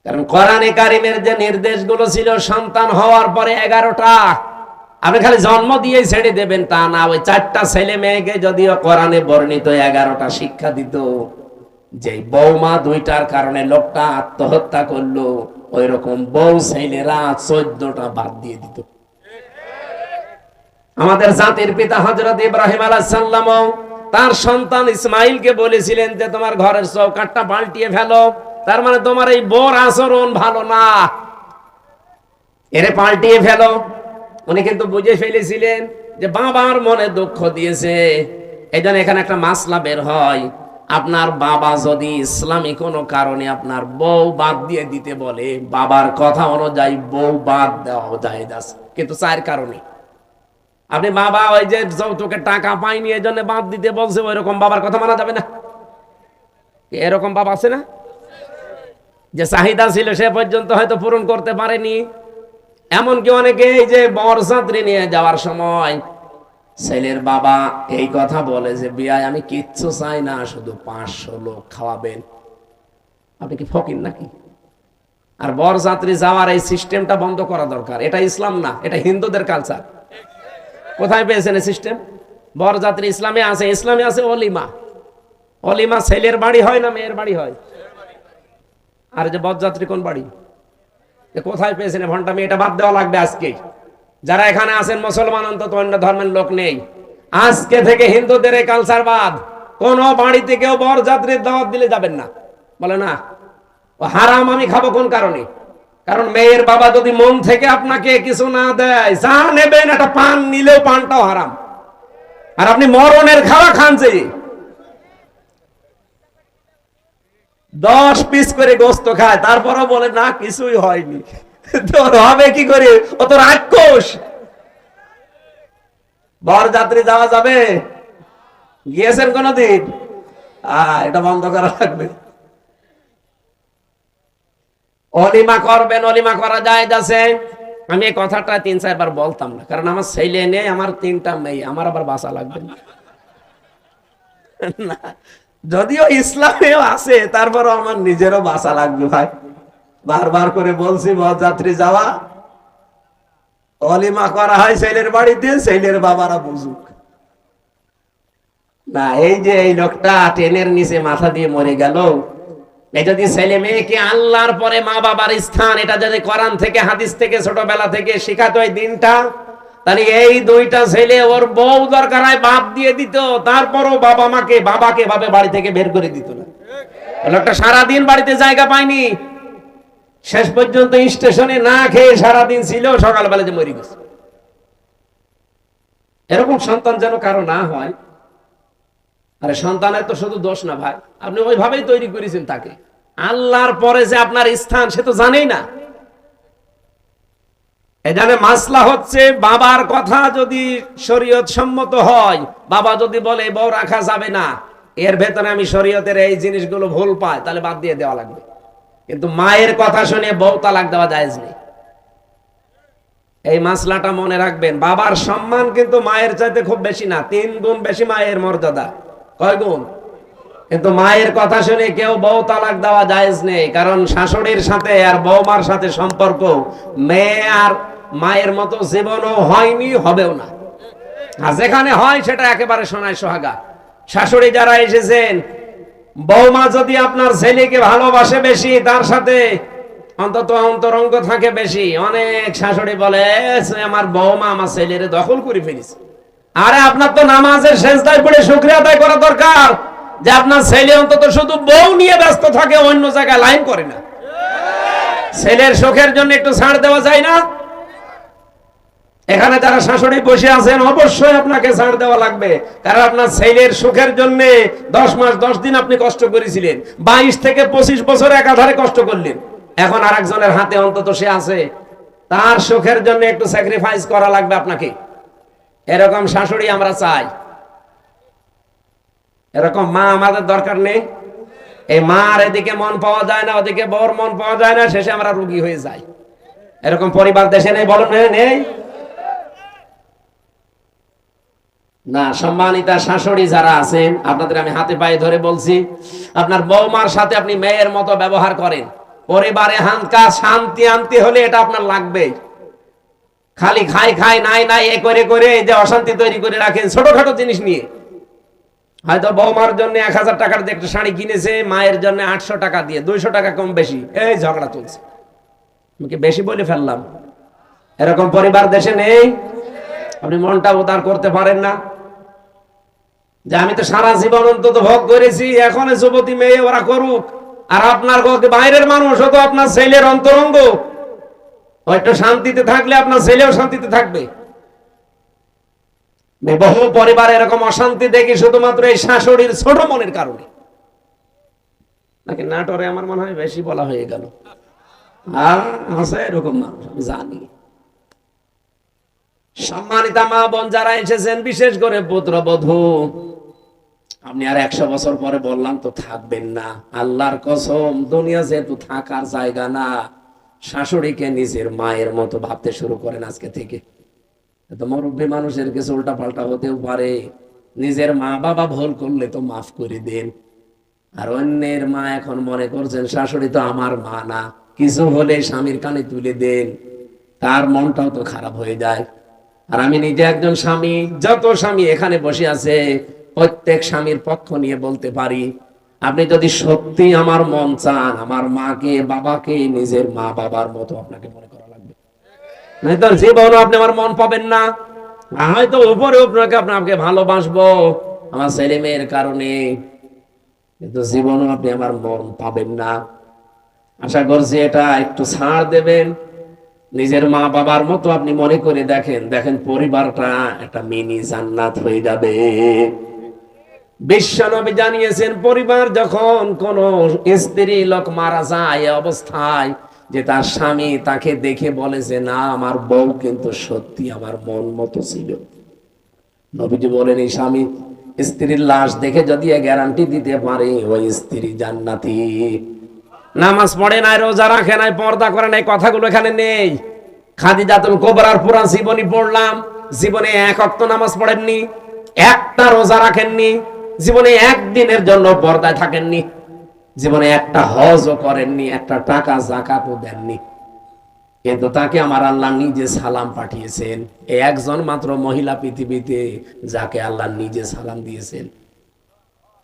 কারণ কোরআনে কারিমের যে নির্দেশগুলো ছিল সন্তান হওয়ার পরে 11টা, আপনি খালি জন্ম দিয়ে ছেড়ে দেবেন তা না। ওই 4টা ছেলে মেয়েকে যদিও কোরআনে বর্ণিত 11টা শিক্ষা দিত, যে বৌমা 2টার কারণে লোকটা আত্মহত্যা করলো, ওই রকম বউ ছেলেরা 14টা বাদ দিয়ে দিত। আমাদের জাতির পিতা হযরত ইব্রাহিম আলাইহিস সালাম তার সন্তান ইসমাইলকে বলেছিলেন যে তোমার ঘরের চৌকাঠটা পাল্টিয়ে ফেলো, তার মানে তোমার এই বউর আচরণ ভালো না। এরে পাল্টিয়ে ফেলো। উনি কিন্তু বুঝে ফেলেছিলেন যে বাবার মনে দুঃখ দিয়েছে, এই জন্য এখানে একটা মাসলা বের হয়। আপনার বাবা যদি ইসলামী কোনো কারণে আপনার বউ বাদ দিয়ে দিতে বলে, বাবার কথা অনুযায়ী বউ বাদ দেওয়া যায়, কিন্তু 4 কারণে। আপনি বাবা ওই যে যৌতুকের টাকা পাইনি এই জন্য বাদ দিতে বলছে, ওই রকম বাবার কথা মানা যাবে না। এরকম বাবা আছে না, যে চাহিদা ছিল সে পর্যন্ত হয়তো পূরণ করতে পারেনি। এমনকি অনেকে এই যে বরযাত্রী নিয়ে যাওয়ার সময় ছেলের বাবা এই কথা বলে যে বিয়ায় আমি কিচ্ছু চাই না, শুধু 500 লোক খাওয়াবেন। আপনি কি ফকির নাকি? আর বরযাত্রী যাওয়ার এই সিস্টেমটা বন্ধ করা দরকার। এটা ইসলাম না, এটা হিন্দুদের কালচার। কোথায় পেয়েছেন এই সিস্টেম? বরযাত্রী ইসলামে আছে, ইসলামে আছে অলিমা। অলিমা ছেলের বাড়ি হয় না মেয়ের বাড়ি হয়? আর যে বরযাত্রী কোন বাড়ি? কোথায় পেয়েছেন ভন্টামি? এটা বাদ দেওয়া লাগবে আজকে। যারা এখানে আছেন মুসলমান, অন্তত অন্য ধর্মের লোক নেই, আজকে থেকে হিন্দুদের এই কালচার বাদ। কোন বাড়িতে কেউ বরযাত্রীর দাওয়াত দিলে যাবেন না। বলে না ও হারাম, আমি খাবো কোন কারণে? কারণ মেয়ের বাবা যদি মন থেকে আপনাকে কিছু না দেয়, যা নেবেন একটা পান নিলেও পানটাও হারাম। আর আপনি মরণের খাওয়া খান, যে 10 পিস করে গোস্ত খায়, তারপরও বলে না কিছুই হয়নি। তোর হবে কি করে? ও তো রাক্ষস। বরযাত্রী যাওয়া যাবে? গিয়েছেন কোনদিন? এটা বন্ধ করা লাগবে। অলিমা করবেন, অলিমা করা যায় যাচ্ছে। আমি এই কথাটা 3-4 বার বলতাম না, কারণ আমার ছেলে নেই, আমার 3টা মেয়ে, আমার আবার বাঁচা লাগবে না। যদিও ইসলামেও আছে, তারপরও আমার নিজেরও বাঁচা লাগবে ভাই। বারবার করে বলছি বরযাত্রী যাওয়া, অলিমা করা হয় ছেলের বাড়িতে, ছেলের বাবারা বুঝুক না। এই যে এই লোকটা ট্রেনের নিচে মাথা দিয়ে মরে গেল, এই যদি ছেলে মেয়েকে আল্লাহর পরে মা বাবার স্থান, এটা যদি কোরআন থেকে হাদিস থেকে ছোটবেলা থেকে শেখাতো এই দিনটা, তাহলে এই 2টা ছেলে ওর বউ দরকার হয় বাদ দিয়ে দিত, তারপরও বাবাকে ভাবে বাড়ি থেকে বের করে দিত না। লোকটা সারাদিন বাড়িতে জায়গা পায়নি, শেষ পর্যন্ত স্টেশনে না খেয়ে সারাদিন ছিল, সকালবেলা যে মরে গেছে। এরকম সন্তান যেন কারো না হয়। আরে সন্তানের তো শুধু দোষ না ভাই, আপনি ওইভাবেই তৈরি করেছেন তাকে। আল্লাহর পরে যে আপনার স্থান সে তো জানেই না। এখানে মাসলা হচ্ছে, বাবার কথা যদি শরীয়ত সম্মত হয়, বাবা যদি বলে বউ রাখা যাবে না, এর ভেতরে আমি শরীয়তের এই জিনিসগুলো ভুল পাই, তাহলে বাদ দিয়ে দেওয়া লাগবে। কিন্তু মায়ের কথা শুনে বউ তালাক দেওয়া জায়েজ নেই। এই মাসলাটা মনে রাখবেন। বাবার সম্মান কিন্তু মায়ের চাইতে খুব বেশি না, 3 গুণ বেশি মায়ের মর্যাদা। কয় গুণ? কিন্তু মায়ের কথা শুনে কেউ বউ তালাক দেওয়া জায়েজ নেই, কারণ শাশুড়ির সাথে আর বৌমার সাথে সম্পর্ক মেয়ে আর মায়ের মতো জীবনও হয়নি, হবেও না। আর যেখানে হয় সেটা একেবারে সোনায় সোহাগা। শাশুড়ি যারা এসেছেন, বৌমা যদি আপনার ছেলেকে ভালোবাসে বেশি, তার সাথে অন্তত অন্তরঙ্গ থাকে বেশি। অনেক শাশুড়ি বলে আমার বৌমা আমার ছেলের দখল করে ফেলেছে। আরে আপনার তো নামাজের সেজদায় পড়ে শুকরিয়া আদায় করা দরকার যে আপনার ছেলে অন্তত শুধু বউ নিয়ে ব্যস্ত থাকে, অন্য জায়গায় লাইন করে না। ছেলের সুখের জন্য একটু ছাড় দেওয়া যায় না? এখানে যারা শাশুড়ি বসে আছেন, অবশ্যই আপনাকে ছাড় দেওয়া লাগবে, কারণ আপনার ছেলের সুখের জন্য 10 মাস 10 দিন আপনি কষ্ট করেছিলেন, 22 থেকে 25 বছর একাধারে কষ্ট করলেন। এখন আরেকজনের হাতে অন্তত সে আছে, তার সুখের জন্য একটু স্যাক্রিফাইস করা লাগবে আপনাকে। এরকম শাশুড়ি আমরা চাই। এরকম মা আমাদের দরকার নেই। এই মার এদিকে মন পাওয়া যায় না, ওদিকে বউর মন পাওয়া যায় না, শেষে আমরা রোগী হয়ে যাই। এরকম পরিবার দেশে নেই, বলেন নেই না? সম্মানিতা শাশুড়ি যারা আছেন, আপনাদের আমি হাতে পায়ে ধরে বলছি, আপনার বৌমার সাথে আপনি মেয়ের মতো ব্যবহার করেন। পরিবারে হালকা শান্তি আনতে হলে এটা আপনার লাগবে। খালি খাই নাই এ করে করে যে অশান্তি তৈরি করে রাখেন ছোটখাটো জিনিস নিয়ে। হয়তো বৌমার জন্য 1000 টাকার যে একটা শাড়ি কিনেছে, মায়ের জন্য 800 টাকা দিয়ে 200 টাকা কম বেশি, এই ঝগড়া চলছে। আমি কি বেশি বলে ফেললাম? এরকম পরিবার দেশে নেই? আপনি মনটা উদার করতে পারেন না যে আমি তো সারা জীবন অন্তত ভোগ করেছি, এখন যুবতী মেয়ে ওরা করুক। আর আপনার বাইরের মানুষ, তো আপনার ছেলের অন্তরঙ্গ, হয়তো শান্তিতে থাকলে আপনার ছেলেও শান্তিতে থাকবে। বহু পরিবার এরকম অশান্তি দেখি শুধুমাত্র এই শাশুড়ির ছোট মনের কারণে। নাকি নাটোরে আমার মনে হয় বেশি বলা হয়ে গেল। আছে এরকম মানুষ, আমি জানি। সম্মানিতা মা বোন যারা এসেছেন, বিশেষ করে পুত্রবধূ, আপনি আর 100 বছর পরে বললাম তো থাকবেন না। আল্লাহর কসম, দুনিয়া যেহেতু থাকার জায়গা না, শাশুড়িকে নিজের মায়ের মতো ভাবতে শুরু করেন আজকে থেকে। তো মুরব্বী মানুষের কিছু উল্টা পাল্টা হতেও পারে, নিজের মা বাবা ভুল করলে তো মাফ করে দেন। আর অন্যের মা এখন মনে করছেন শাশুড়ি তো আমার মা না, কিছু হলে স্বামীর কানে তুলে দেন, তার মনটাও তো খারাপ হয়ে যায়। আর আমি নিজে একজন স্বামী, যত স্বামী এখানে বসে আছে প্রত্যেক স্বামীর পক্ষ নিয়ে বলতে পারি, আপনি যদি সত্যি আমার মন চান, আমার মাকে বাবাকে নিজের মা বাবার মতো আপনাকে মনে করা লাগবে। নাই তো জীবনও আপনি আমার মন পাবেন না। হয়তো উপরে আপনাকে ভালোবাসবো আমার ছেলে মেয়ের কারণে, কিন্তু জীবনও আপনি আমার মন পাবেন না। আশা করছি এটা একটু ছাড় দেবেন, নিজের মা বাবার মতো আপনি মনে করে দেখেন, দেখেন পরিবারটা একটা মিনি জান্নাত হয়ে যাবে। বিশ্বনবী জানিয়েছেন, পরিবার যখন কোন স্ত্রী লোক মারা যায় এ অবস্থায় যে তার স্বামী তাকে দেখে বলেছে, না আমার বউ কিন্তু সত্যি আমার মন মতো ছিল, নবীজি বলেন এই স্বামী স্ত্রীর লাশ দেখে যদি গ্যারান্টি দিতে পারে ওই স্ত্রী জান্নাতি। নামাজ পড়ে নাই, রোজা রাখে নাই, পর্দা করে নাই, কথাগুলো এখানে নেই। খাদিজাতুল কুবরার পুরা জীবনী পড়লাম, জীবনে এক ওয়াক্ত নামাজ পড়েননি, একটা রোজা রাখেননি, জীবনে একদিনের জন্য পর্দায় থাকেননি, জীবনে একটা হজও করেননি, একটা টাকা যাকাতও দেননি। কিন্তু তাকে আমার আল্লাহ নিজে সালাম পাঠিয়েছেন। একজন মাত্র মহিলা পৃথিবীতে যাকে আল্লাহ নিজে সালাম দিয়েছেন,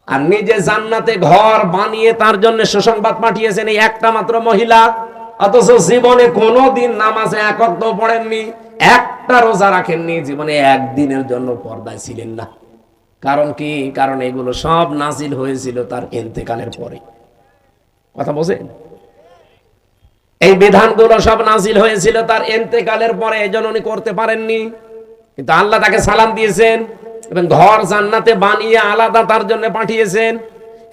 আর নিজে জান্নাতে ঘর বানিয়ে তার জন্য সুসংবাদ পাঠিয়েছেন এই একটা মাত্র মহিলা। অথচ জীবনে কোনোদিন নামাজে এক ওয়াক্ত পড়েননি, একটা রোজা রাখেননি, জীবনে একদিনের জন্য পর্দায় ছিলেন না। কারণ কি? কারণ এগুলো সব নাজিল হয়েছিল তার ইন্তেকালের পরে। কথা বোঝেন? এই বিধানগুলো সব নাজিল হয়েছিল তার ইন্তেকালের পরে, এজন্য উনি করতে পারেননি। কিন্তু আল্লাহ তাকে সালাম দিয়েছেন এবং ঘর জান্নাতে বানিয়ে আলাদা তার জন্য পাঠিয়েছেন।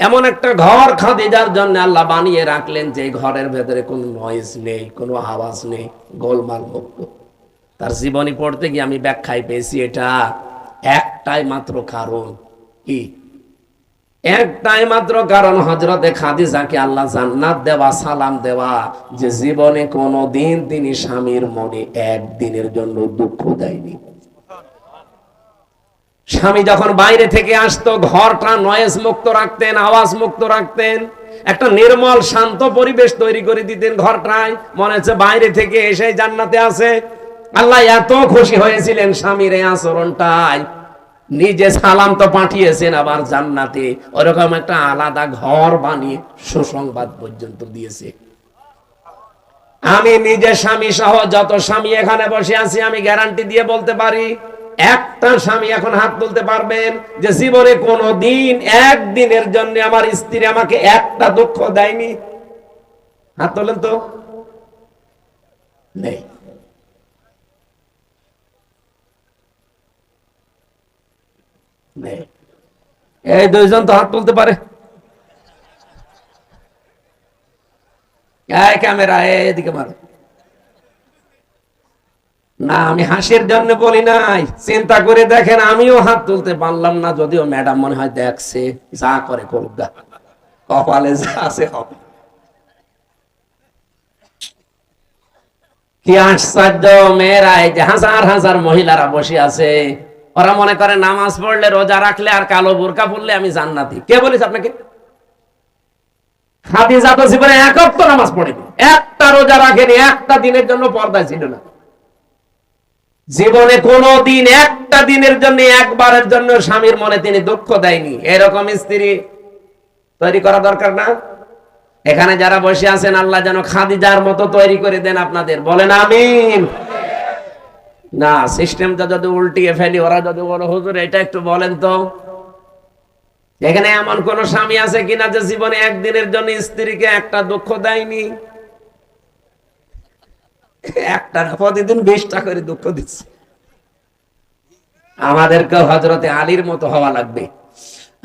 এমন একটা ঘর খাদিজার জন্য আল্লাহ বানিয়ে রাখলেন যে ঘরের ভেতরে কোনো নয়েজ নেই, কোনো আওয়াজ নেই, গোলমাল মুক্ত। তার জীবনী পড়তে গিয়ে আমি ব্যাখ্যায় পেয়েছি এটা একটাই মাত্র কারণ। কি? একটাই মাত্র কারণ, হযরতে খাদিজাকে আল্লাহ জান্নাত দেওয়া, সালাম দেওয়া, যে জীবনে কোনোদিন তিনি স্বামীর মনে একদিনের জন্য দুঃখ দেয়নি। স্বামী যখন বাইরে থেকে আসতো ঘরটা নয়েজ মুক্ত রাখতেন, আওয়াজ মুক্ত রাখতেন, একটা নির্মল শান্ত পরিবেশ তৈরি করে দিতেন ঘরটায়, মনে হচ্ছে বাইরে থেকে এসে জান্নাতে আছে। আল্লাহ এত খুশি হয়েছিলেন স্বামীর এই আচরণটাই, নিজে সালাম তো পাঠিয়েছেন, আবার জান্নাতে ওরকম একটা আলাদা ঘর বানিয়ে সুসংবাদ পর্যন্ত দিয়েছে। আমি নিজে স্বামী সহ যত স্বামী এখানে বসে আছি, আমি গ্যারান্টি দিয়ে বলতে পারি, একটা স্বামী এখন হাত তুলতে পারবেন যে জীবনে কোনোদিন একদিনের জন্য আমার স্ত্রী আমাকে একটা দুঃখ দেয়নি? হাত তোলেন তো। নেই। এই দুইজন তো হাত তুলতে পারে। ক্যামেরা এদিকে মারো না, আমি হাসির জন্য বলি নাই, চিন্তা করে দেখেন আমিও হাত তুলতে পারলাম না, যদিও ম্যাডাম মনে হয় দেখছে, যা করে করুক, কপালে যা আছে হবে। কি আশ্চর্য! মেয়েরা, এই যে হাজার হাজার মহিলারা বসে আছে, ওরা মনে করে নামাজ পড়লে, রোজা রাখলে আর কালো বোরকা পড়লে আমি জান্নাতি। কে বলেছে আপনাকে? খাদিজা তো জীবনে এক ওয়াক্ত নামাজ পড়েনি, একটা রোজা রাখেনি, একটা দিনের জন্য পর্দায় ছিল না। জীবনে কোনোদিন একটা দিনের জন্য, একবারের জন্য স্বামীর মনে তিনি দুঃখ দেয়নি। এরকম স্ত্রী তৈরি করা দরকার না? এখানে যারা বসে আছেন, আল্লাহ যেন খাদিজার মতো তৈরি করে দেন আপনাদের। বলেন আমিন। না, সিস্টেমটা যদি উল্টিয়ে ফেলি, ওরা যদি বলো হুজুর এটা একটু বলেন তো, এখানে এমন কোন স্বামী আছে কিনা যে জীবনে একদিনের জন্য স্ত্রীকে একটা দুঃখ দেয়নি? একটা না, প্রতিদিন 20টা করে দুঃখ দিচ্ছে। আমাদেরকে হযরতে আলীর মতো হওয়া লাগবে।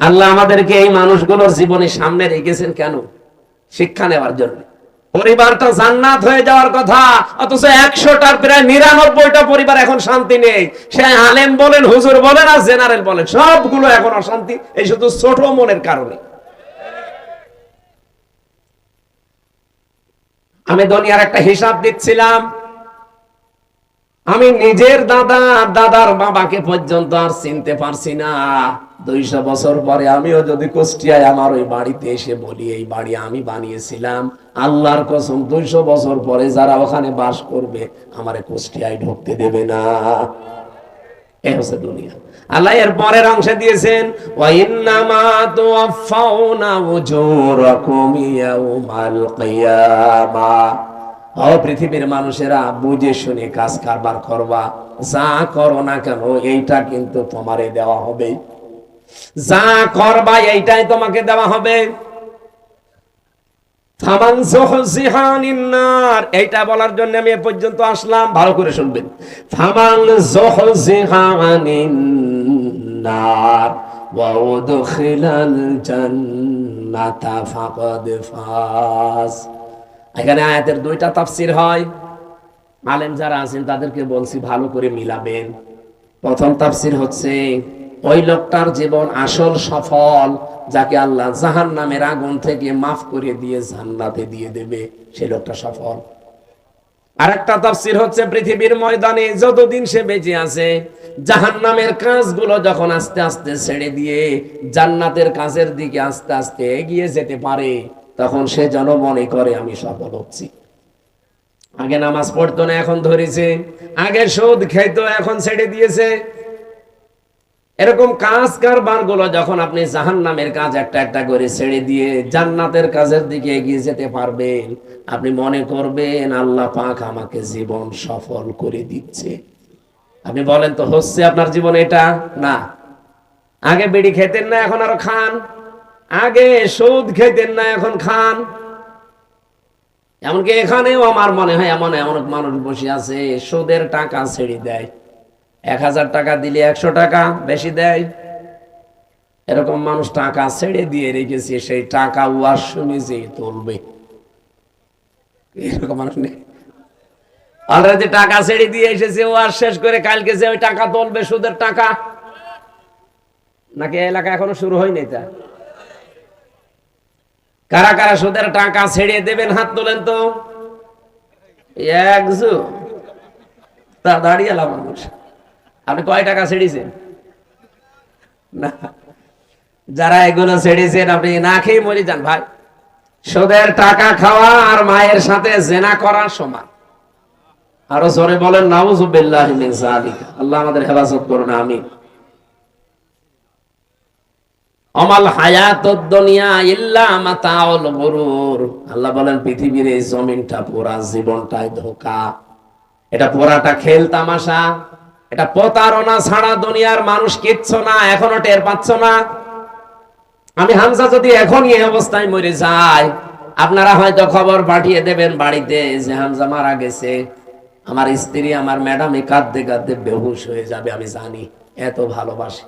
আল্লাহ আমাদেরকে এই মানুষগুলোর জীবনের সামনে রেখেছেন কেন? শিক্ষা নেওয়ার জন্য। পরিবারটা জান্নাত হয়ে যাওয়ার কথা, অথচ 100টার প্রায় 99টা পরিবার এখন শান্তি নেই। সে আলেম বলেন, হুজুর বলেন আর জেনারেল বলেন, সবগুলো এখন অশান্তি, এই শুধু ছোট মনের কারণে। আমি দুনিয়ার একটা হিসাব দিচ্ছিলাম, আমি নিজের দাদার বাবাকে পর্যন্ত আর চিনতে পারছি না। 200 বছর পরে আমিও যদি কুষ্টিয়ায় আমার ওই বাড়িতে এসে বলি এই বাড়ি আমি বানিয়েছিলাম, আল্লাহর কসম 200 বছর পরে যারা ওখানে বাস করবে আমারে কুষ্টিয়ায় ঢুকতে দেবে না। এই হচ্ছে দুনিয়া। আল্লাহ এর পরের অংশে দিয়েছেন, ওয়া ইন্নামা তুওয়াফাউনা উজুরাকুম ইয়াউমাল কিয়ামাহ। ও পৃথিবীর মানুষেরা, বুঝে শুনে কাজ কারবার করবা, যা করো না কেন এইটা কিন্তু তোমারে দেওয়া হবে। যা করবা এইটাই তোমাকে দেওয়া হবে। ফামান যুহজিহা আনিন নার, এইটা বলার জন্য আমি এ পর্যন্ত আসলাম, ভালো করে শুনবেন। ফামান যুহজিহা আনিন নার ওয়া উদখিলাল জান্নাতা ফাকাদ ফাজ। এখানে আয়াতের 2টা তাফসীর হয়। আলেম যারা আছেন তাদেরকে বলছি ভালো করে মিলাবেন। প্রথম তাফসীর হচ্ছে, ওই লোকটার জীবন আসল সফল, যাকে আল্লাহ জাহান্নামের আগুন থেকে মাফ করে দিয়ে জান্নাতে দিয়ে দেবে, সেই লোকটা সফল। আরেকটা তাফসীর হচ্ছে, পৃথিবীর ময়দানে যতদিন সে বেঁচে আছে, জাহান্নামের কাজগুলো যখন আস্তে আস্তে ছেড়ে দিয়ে জান্নাতের কাজের দিকে আস্তে আস্তে এগিয়ে যেতে পারে, তখন সে যেন মনে করে আমি সফল হচ্ছি। আগে নামাজ পড়তো না, এখন ধরেছে। আগে সুদ খেতো, এখন ছেড়ে দিয়েছে। এরকম কাজ কারবার গুলো যখন আপনি জাহান্নামের কাজ একটা একটা করে ছেড়ে দিয়ে জান্নাতের কাজের দিকে এগিয়ে যেতে পারবেন, আপনি মনে করবেন আল্লাহ পাক আমাকে জীবন সফল করে দিচ্ছে। আপনি বলেন তো, হচ্ছে আপনার জীবন এটা? না। আগে বিড়ি খেতেন না, এখন আরো খান। আগে সুদ খেতেন না, এখন খান। এমনকি এখানেও আমার মনে হয় এমন এমন মানুষ বসে আছে, সুদের টাকা ছেড়ে দেয়। 1000 টাকা দিলে 100 টাকা বেশি দেয়। এরকম মানুষ টাকা ছেড়ে দিয়ে রেখেছে, সেই টাকা ওয়াজ শুনে যে তুলবে, এরকম মানুষ নেই। অলরেডি টাকা ছেড়ে দিয়ে এসেছে, ওয়াজ শেষ করে কালকে যে ওই টাকা তুলবে, সুদের টাকা। নাকি এলাকা এখনো শুরু হয়নি? তা কারা কারা সুদের টাকা ছেড়ে দেবেন হাত তোলেন তো। তা দাঁড়িয়ে মানুষ, আপনি কয় টাকা ছেড়েছেন? না, যারা এগুলো ছেড়েছেন আপনি না খেয়ে মরে যান ভাই। সুদের টাকা খাওয়া আর মায়ের সাথে জেনা করার সমান। আরো জোরে বলেন নাউযুবিল্লাহি মিন যালিক। আল্লাহ আমাদের হেফাজত করুন, আমিন। আমাল হায়াতুদ দুনিয়া ইল্লা মাতাউল গুরুর। আল্লাহ বলেন পৃথিবীর এই জমিনটা, পুরা জীবনটাই ধোঁকা। এটা পুরাটা খেল তামাশা, এটা প্রতারণা ছাড়া দুনিয়ার মানুষ কিচ্ছু না। এখনো টের পাচ্ছ না? আমি হামজা যদি এখনই এই অবস্থায় মরে যাই, আপনারা হয়তো খবর পাঠিয়ে দেবেন বাড়িতে যে হামজা মারা গেছে। আমার স্ত্রী, আমার ম্যাডাম কাঁদতে কাঁদতে বেহুশ হয়ে যাবে। আমি জানি, এত ভালোবাসি।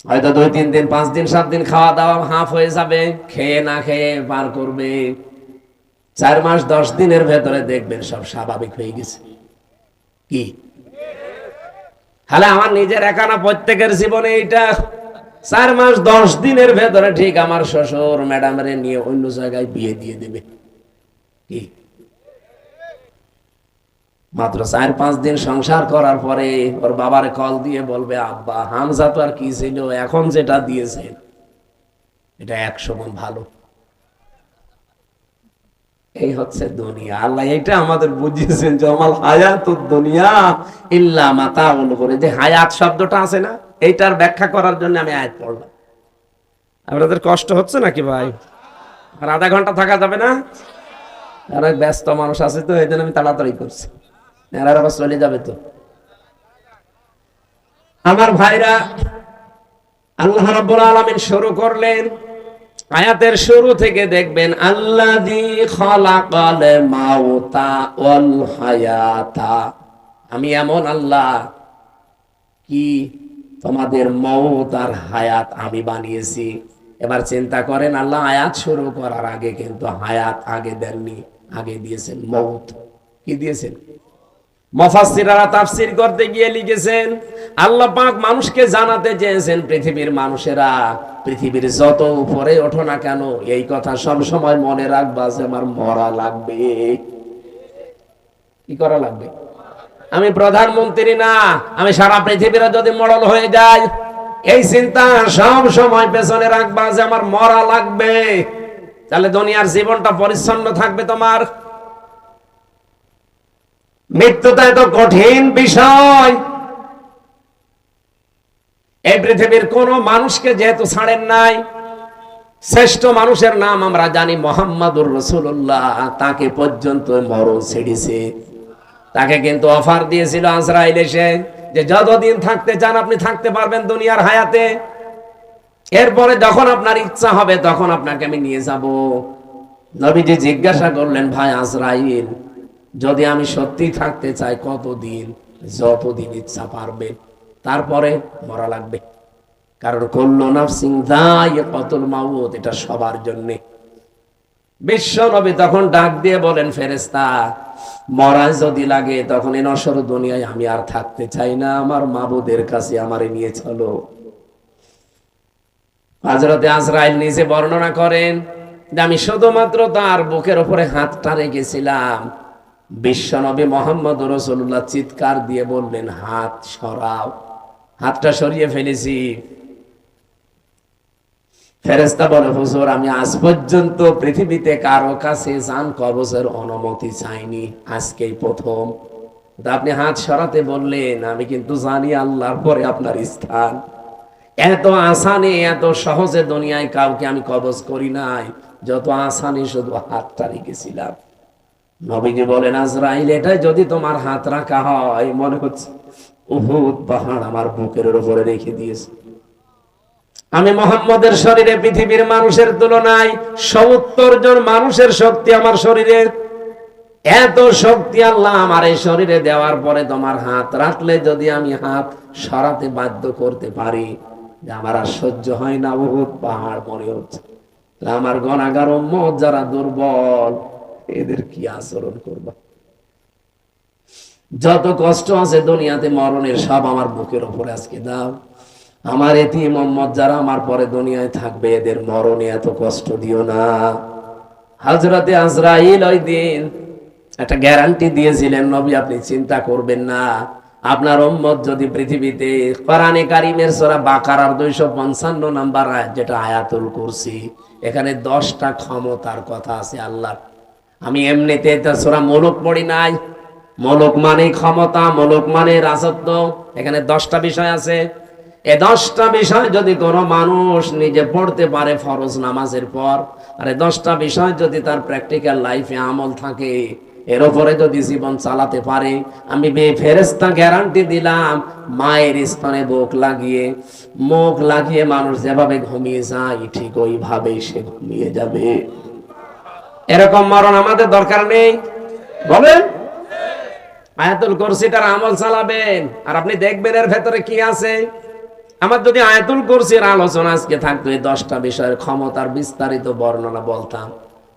হয়তো 2-3 দিন, 5 দিন, 7 দিন খাওয়া দাওয়া হাফ হয়ে যাবে, খেয়ে না খেয়ে পার করবে। 4 মাস 10 দিনের ভেতরে দেখবেন সব স্বাভাবিক হয়ে গেছে। কি তাহলে আমার নিজের একা না, প্রত্যেকের জীবনে এটা 4 মাস 10 দিনের ভেতরে ঠিক আমার শ্বশুর ম্যাডামরে নিয়ে অন্য জায়গায় বিয়ে দিয়ে দেবে। কি মাত্র 4-5 দিন সংসার করার পরে ওর বাবার কল দিয়ে বলবে, আব্বা হামজা তো আর কি ছিল, এখন যেটা দিয়েছে এটা 100 গুণ ভালো। এই হচ্ছে দুনিয়া। আল্লাহ এটা আমাদের বুঝিয়েছেন যে আমাল হায়াতুদ দুনিয়া ইল্লা মাতাউল গুরুর। যে হায়াত শব্দটা আছে না, এইটার ব্যাখ্যা করার জন্য আমি আয়াত পড়লাম। আপনাদের কষ্ট হচ্ছে নাকি ভাই? আর আধা ঘন্টা থাকা যাবে না? অনেক ব্যস্ত মানুষ আছে তো, এই জন্য আমি তাড়াতাড়ি করছি। এরা আবার চলে যাবে তো। আমার ভাইরা, আল্লাহ রাব্বুল আলামিন শুরু করলেন আয়াতের শুরু থেকে দেখবেন আল্লাযী খালাকাল মাউতা ওয়াল হায়াতা, আমি এমন আল্লাহ কি তোমাদের মউত আর হায়াত আমি বানিয়েছি। এবার চিন্তা করেন, আল্লাহ আয়াত শুরু করার আগে কিন্তু হায়াত আগে দেননি, আগে দিয়েছেন মউত। কি দিয়েছেন? মুফাসসিররা তাফসীর করতে গিয়ে লিখেছেন, আল্লাহ পাক মানুষকে জানাতে চেয়েছেন, পৃথিবীর মানুষেরা পৃথিবীর যত উপরে ওঠো না কেন, এই কথা সব সময় মনে রাখবা যে আমার মরা লাগবে। কি করা লাগবে? আমি প্রধানমন্ত্রী না, আমি সারা পৃথিবীরা যদি মডেল হয়ে যায়, এই চিন্তা সব সময় পেছনে রাখবা যে আমার মরা লাগবে। তাহলে দুনিয়ার জীবনটা পরিচ্ছন্ন থাকবে। তোমার মৃত্যুটা এত কঠিন বিষয়, এই পৃথিবীর কোন মানুষকে যেহেতু ছাড়েন নাই, শ্রেষ্ঠ মানুষের নাম আমরা জানি মুহাম্মাদুর রাসূলুল্লাহ, তাকে পর্যন্ত মরণ ছেড়েছে। তাকে কিন্তু অফার দিয়েছিল আজরাইল এসে যে যতদিন থাকতে চান আপনি থাকতে পারবেন দুনিয়ার হায়াতে, এরপরে যখন আপনার ইচ্ছা হবে তখন আপনাকে আমি নিয়ে যাব। নবীজি জিজ্ঞাসা করলেন, ভাই আজরাইল, যদি আমি সত্যি থাকতে চাই কতদিন? যতদিন ইচ্ছা পারবে, তারপরে মরা লাগবে। কারণ কুল্লু নাফসিন যায়িকাতুল মাউত, এটা সবার জন্য। বিশ্ব নবী তখন ডাক দিয়ে বলেন, ফেরেশতা, মরা যদি লাগে তখন এই নশ্বর দুনিয়ায় আমি আর থাকতে চাই না, আমার মাবুদের কাছে আমারে নিয়ে চলো। হযরতে আজরাইল নিজে বর্ণনা করেন যে আমি শুধুমাত্র তার বুকের উপরে হাতটা রেখেছিলাম, বিশ্ব নবী মুহাম্মদুর রাসূলুল্লাহ চিৎকার দিয়ে বললেন, হাত সরাও। হাতটা সরিয়ে ফেলেছি। ফেরেশতা বলে, হুজুর, আমি আজ পর্যন্ত পৃথিবীতে কারো কাছে জান কবজের অনুমতি চাইনি, আজকেই প্রথম। আপনি হাত সরাতে বললেন, আমি কিন্তু জানি আল্লাহর পরে আপনার স্থান। এত আসানে এত সহজে দুনিয়ায় কাউকে আমি কবজ করি নাই, যত আসানে শুধু হাতটা রেখেছিলাম। নবীজি বলেন, আজরাইল, এটাই যদি তোমার হাত রাখা হয়, মনে হচ্ছে উহুদ পাহাড় আমার বুকের উপরে রেখে দিয়েছে। আমি মুহাম্মদের শরীরে পৃথিবীর মানুষের তুলনায় ৭০ জন মানুষের শক্তি আমার শরীরে। এত শক্তি আল্লাহ আমার এই শরীরে দেওয়ার পরে তোমার হাত রাখলে যদি আমি হাত সরাতে বাধ্য করতে পারি, যে আমার আর সহ্য হয় না, উহুদ পাহাড় মনে হচ্ছে। আমার গুনাহগার উম্মত যারা দুর্বল, এদের কি আচরণ করবা? যত কষ্ট আছে দুনিয়াতে মরণের, সব আমার বুকের উপরে আজকে দাও। আমার এতিম উম্মত যারা আমার পরে দুনিয়ায় থাকবে, এদের মরণে এত কষ্ট দিও না। হযরতে আজরাইল ওই দিন একটা গ্যারান্টি দিয়েছিলেন, নবী আপনি চিন্তা করবেন না, আপনার উম্মত যদি পৃথিবীতে কোরআনে কারীমের সূরা বাকারার 255 নাম্বার আয়াত, যেটা আয়াতুল কুরসি, এখানে 10টা ক্ষমতার কথা আছে আল্লাহর। আমি এমনিতে এটা সূরা মুলক পড়ি নাই। মুলক মানে ক্ষমতা, মুলক মানে রাজত্ব। এখানে 10টা বিষয় আছে। এই 10টা বিষয় যদি কোনো মানুষ নিজে পড়তে পারে ফরজ নামাজের পর, আর এই 10টা বিষয় যদি তার প্র্যাকটিক্যাল লাইফে আমল থাকে, এর উপরে যদি জীবন চালাতে পারে, আমি ফেরেশতা গ্যারান্টি দিলাম, মায়ের স্তনে মুখ লাগিয়ে মানুষ যেভাবে ঘুমিয়ে যায়, ঠিক ওইভাবেই সে ঘুমিয়ে যাবে। এরকম মরণ আমাদের দরকার নেই, বলেন? আয়াতুল কুরসিটার আমল চালাবেন, আর আপনি দেখবেন এর ভেতরে কি আছে। আমার যদি আয়াতুল কুরসির আলোচনা আজকে থাকতো, এই 10টা বিষয়ের ক্ষমতার বিস্তারিত বর্ণনা বলতাম।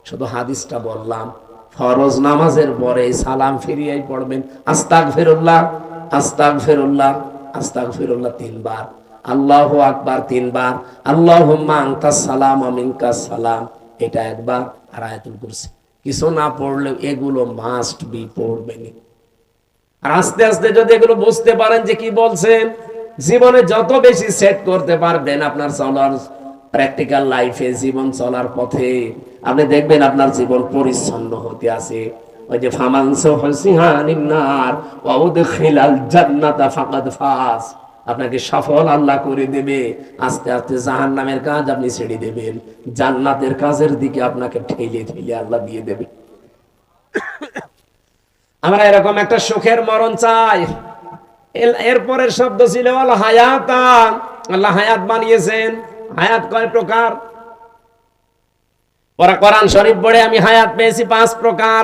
শুধু হাদিসটা বললাম, ফরজ নামাজের পরে সালাম ফিরিয়েই পড়বেন, আস্তাগফিরুল্লাহ, আস্তাগফিরুল্লাহ, আস্তাগফিরুল্লাহ 3 বার, আল্লাহু আকবার 3 বার, আল্লাহুম্মা আনতাস সালাম ওয়া মিনকাস সালাম, এটা একবার। আর আয়াতুল কুরসি কিছু না পড়লেও এগুলো মাস্ট বি পড়বেন। আর আস্তে আস্তে যদি এগুলো বুঝতে পারেন যে কি বলছেন, জীবনে যত বেশি সেট করতে পারবেন আপনার চলার প্র্যাকটিক্যাল লাইফে, জীবন চলার পথে, আপনি দেখবেন আপনার জীবন পরিচ্ছন্ন হতে আছে। ওই যে ফামানসু হুসিহানিন নার ওয়া উদখিলাল জান্নাতা ফাকাদ ফাস, আপনাকে সফল আল্লাহ করে দেবে। আস্তে আস্তে জাহান্নামের কাজ আপনি ছেড়ে দেবেন, জান্নাতের কাজের দিকে আপনাকে ঠেলে ঠেলে আল্লাহ দিয়ে দেবে। আমরা এরকম একটা সুখের মরণ চাই। এরপরের শব্দ ছিল আল হায়াতা, আল্লাহ হায়াত বানিয়েছেন। হায়াত কয় প্রকার? ওরা কোরআন শরীফ পড়ে আমি হায়াত পেয়েছি 5 প্রকার।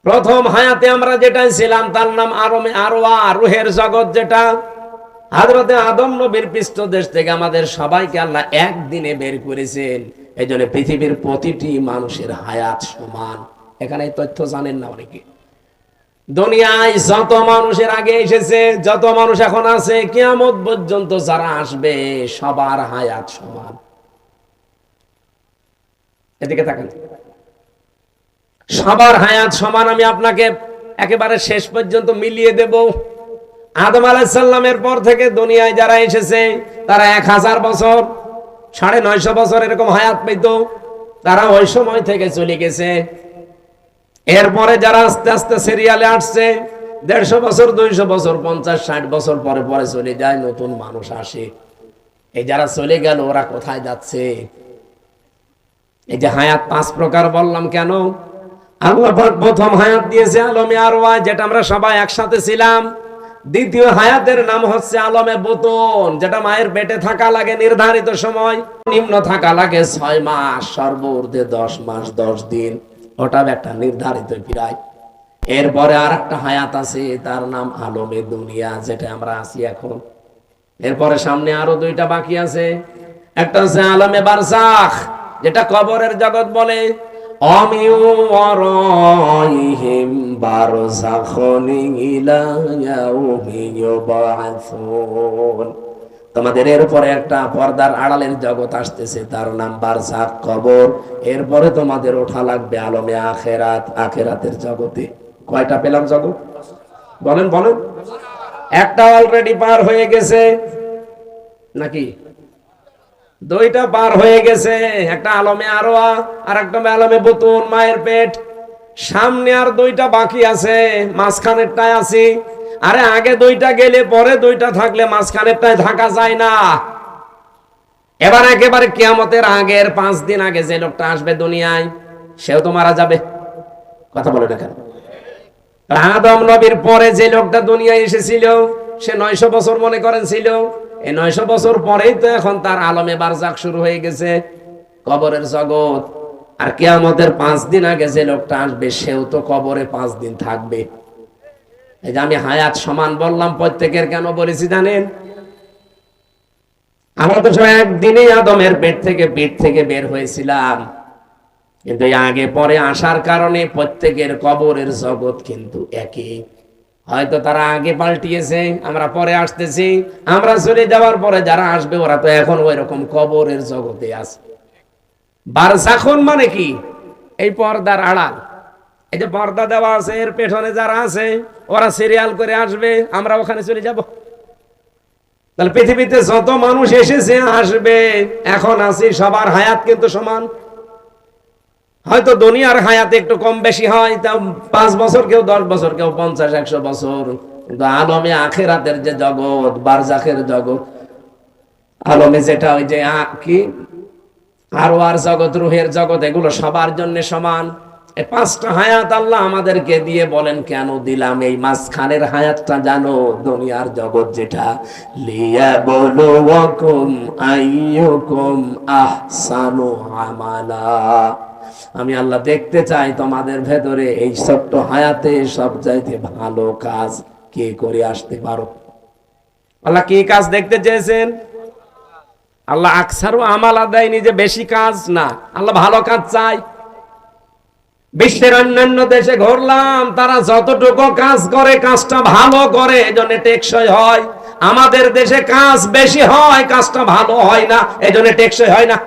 প্রথম হায়াতে আমরা যেটা ছিলাম তার নাম আরওয়া, রুহের জগৎ, যেটা হযরতে আদম নবীর পৃষ্ঠদেশ থেকে আমাদের সবাইকে আল্লাহ একদিনে বের করেছেন। এই জন্য পৃথিবীর প্রতিটি মানুষের হায়াত সমান। এখানে এই তথ্য জানেন না অনেকে। দুনিয়ায় যত মানুষের আগে এসেছে, যত মানুষ এখন আছে, কিয়ামত পর্যন্ত যারা আসবে, সবার হায়াত সমান। এদিকে তাকান, সবার হায়াত সমান। আমি আপনাকে একেবারে শেষ পর্যন্ত মিলিয়ে দেব। আদম আলাইহিস সালামের পর থেকে দুনিয়ায় যারা এসেছে তারা 1000 বছর, 950 বছর এরকম হায়াত পেত। তারা ওই সময় থেকে চলে গেছে। এরপরে যারা আস্তে আস্তে সিরিয়ালে আসছে, 150 বছর, 200 বছর, 50, 60 বছর পরে পরে চলে যায়, নতুন মানুষ আসে। এই যারা চলে গেল ওরা কোথায় যাচ্ছে? এই যে হায়াত 5 প্রকার বললাম কেন? আল্লাহ পাক প্রথম হায়াত দিয়েছে আলমে আরওয়া, যেটা আমরা সবাই একসাথে ছিলাম। দ্বিতীয় হায়াতের নাম হচ্ছে আলমে বুতুন, যেটা মায়ের পেটে থাকা লাগে নির্ধারিত সময়, নিম্ন থাকা লাগে 6 মাস, সর্বোচ্চ 10 মাস 10 দিন, ওটা একটা নির্ধারিত পিরায়। এরপরে আর একটা হায়াত আছে, তার নাম আলমে দুনিয়া, যেটা আমরা আছি এখন। এরপরে সামনে আরো 2টা বাকি আছে। একটা হচ্ছে আলমে বারজাখ, যেটা কবরের জগৎ বলে। তোমাদের এরপরে একটা পর্দার আড়ালের জগৎ আসতেছে, তার নাম বারজাখ, কবর। এরপরে তোমাদের ওঠা লাগবে আলমে আখেরাত, আখেরাতের জগতে। কয়টা পেলাম জগৎ? বলেন বলেন। একটা অলরেডি পার হয়ে গেছে নাকি? 2টা পার হয়ে গেছে। একটা আলমে আরওয়া আর একটা আলমে বুতুন, মায়ের পেট। সামনে আর 2টা বাকি আছে, মাঝখানেরটায় আছি। আরে আগে 2টা গেলে পরে 2টা থাকলে মাঝখানেরটায় থাকা যায় না। এবার একেবারে কিয়ামতের আগের 5 দিন আগে যে লোকটা আসবে দুনিয়ায়, সেও তো মারা যাবে। কথা বলে না কেন? আদম নবীর পরে যে লোকটা দুনিয়ায় এসেছিল, সে 900 বছর মনে করেন ছিল। এই 900 বছর পরেই তো এখন তার আলমে বারজাখ শুরু হয়ে গেছে, কবরের জগৎ। আর কিয়ামতের 5 দিন আগে যে লোকটা আসবে, সেও তো কবরে 5 দিন থাকবে। এই যে আমি হায়াত সমান বললাম প্রত্যেকের, কেন বলেছি জানেন? আমরা তো সবাই একদিনেই আদমের পেট থেকে বের হয়েছিলাম, কিন্তু আগে পরে আসার কারণে প্রত্যেকের কবরের জগৎ কিন্তু একই। হয়তো তারা আগে পাল্টিয়েছে, আমরা পরে আসতেছি। আমরা চলে যাওয়ার পরে যারা আসবে ওরা তো এখন ওই রকম কবরের জগতে আছে। বারজাখুন মানে কি? এই পর্দার আড়াল। এই যে পর্দা দেওয়া আছে, এর পেছনে যারা আছে ওরা সিরিয়াল করে আসবে, আমরা ওখানে চলে যাব। তাহলে পৃথিবীতে যত মানুষ এসেছে আসবে, এখন আছি, সবার হায়াত কিন্তু সমান। হয়তো দুনিয়ার হায়াত একটু কম বেশি হয়, তা 5 বছর, কেউ 10 বছর, কেউ 50, 100 বছর। কিন্তু আলমে আখেরাতের যে জগৎ, বারজাখের জগৎ, আলমে যেটা ওই যে কি আরওয়ার জগৎ, রুহের জগৎ, এগুলো সবার জন্য সমান। এই 5টা হায়াত আল্লাহ আমাদেরকে দিয়ে বলেন কেন দিলাম? এই মাঝখানের হায়াতটা জানো, দুনিয়ার জগৎ যেটা, লিয়াবলুয়াকুম আইয়ুকুম আহসানু আমালা। আমি আল্লাহ দেখতে চাই তোমাদের ভেতরে এই ছোট্ট হায়াতে সবচাইতে ভালো কাজ কে করে আসতে পারো। আল্লাহ কি কাজ দেখতে চেয়েছেন? আল্লাহ আকসারু আমালা দেয়নি যে বেশি কাজ, না, আল্লাহ ভালো কাজ চাই। বিশ্বের অন্যান্য দেশে ঘুরলাম, তারা যতটুকু কাজ করে কাজটা ভালো করে, এজন্য টেকসই হয়। আমাদের দেশে কাজ বেশি হয়, কাজটা ভালো হয় না, এজন্য টেকসই হয় না।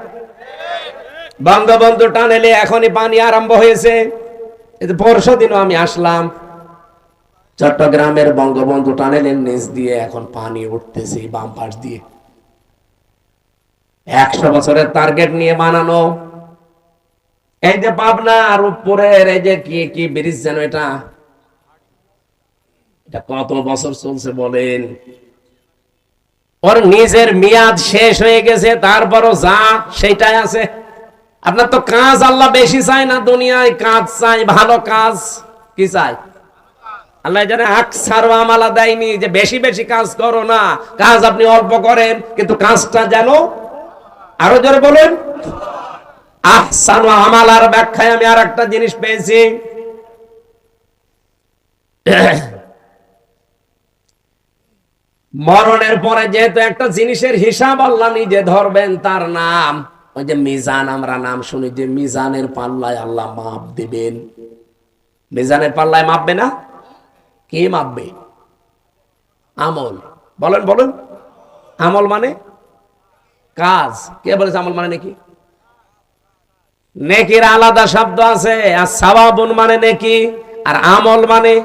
বঙ্গবন্ধু টানেলে এখনই পানি আরম্ভ হয়েছে। পরশুদিনও আমি আসলাম, চট্টগ্রামের বঙ্গবন্ধু টানেলের নিচ দিয়ে এখন পানি উঠতেছে বাম পাশ দিয়ে। 100 বছরের টার্গেট নিয়ে বানানো। এই যে পাবনার উপরের এই যে কি ব্রিজ যেন, এটা কত বছর চলছে বলেন? ওর নিজের মেয়াদ শেষ হয়ে গেছে, তারপরও যা সেটাই আছে। আপনার তো কাজ আল্লাহ বেশি চাই না, দুনিয়ায় কাজ চাই, ভালো কাজ। কি চাই? আল্লাহ জানে আকসারু আমালা দেয়নি যে বেশি বেশি কাজ করো না, কাজ আপনি অল্প করেন, কিন্তু কাজটা যেন, আরো জোরে বলেন, আহসানু আমালার ব্যাখ্যায় আমি আর একটা জিনিস পেয়েছি। মরণের পরে যেহেতু একটা জিনিসের হিসাব আল্লাহ নিজে ধরবেন, তার নাম ওই যে মিজান। আমরা নাম শুনি যে মিজানের পাল্লায় আল্লাহ মাপ দিবেন। মিজানের পাল্লায় মাপবে না, কি মাপবে? আমল। বলেন বলেন, আমল মানে কাজ। কে বলেছে আমল মানে নেকি? নেকির আলাদা শব্দ আছে, আর সাওয়াবুন মানে নেকি, আর আমল মানে।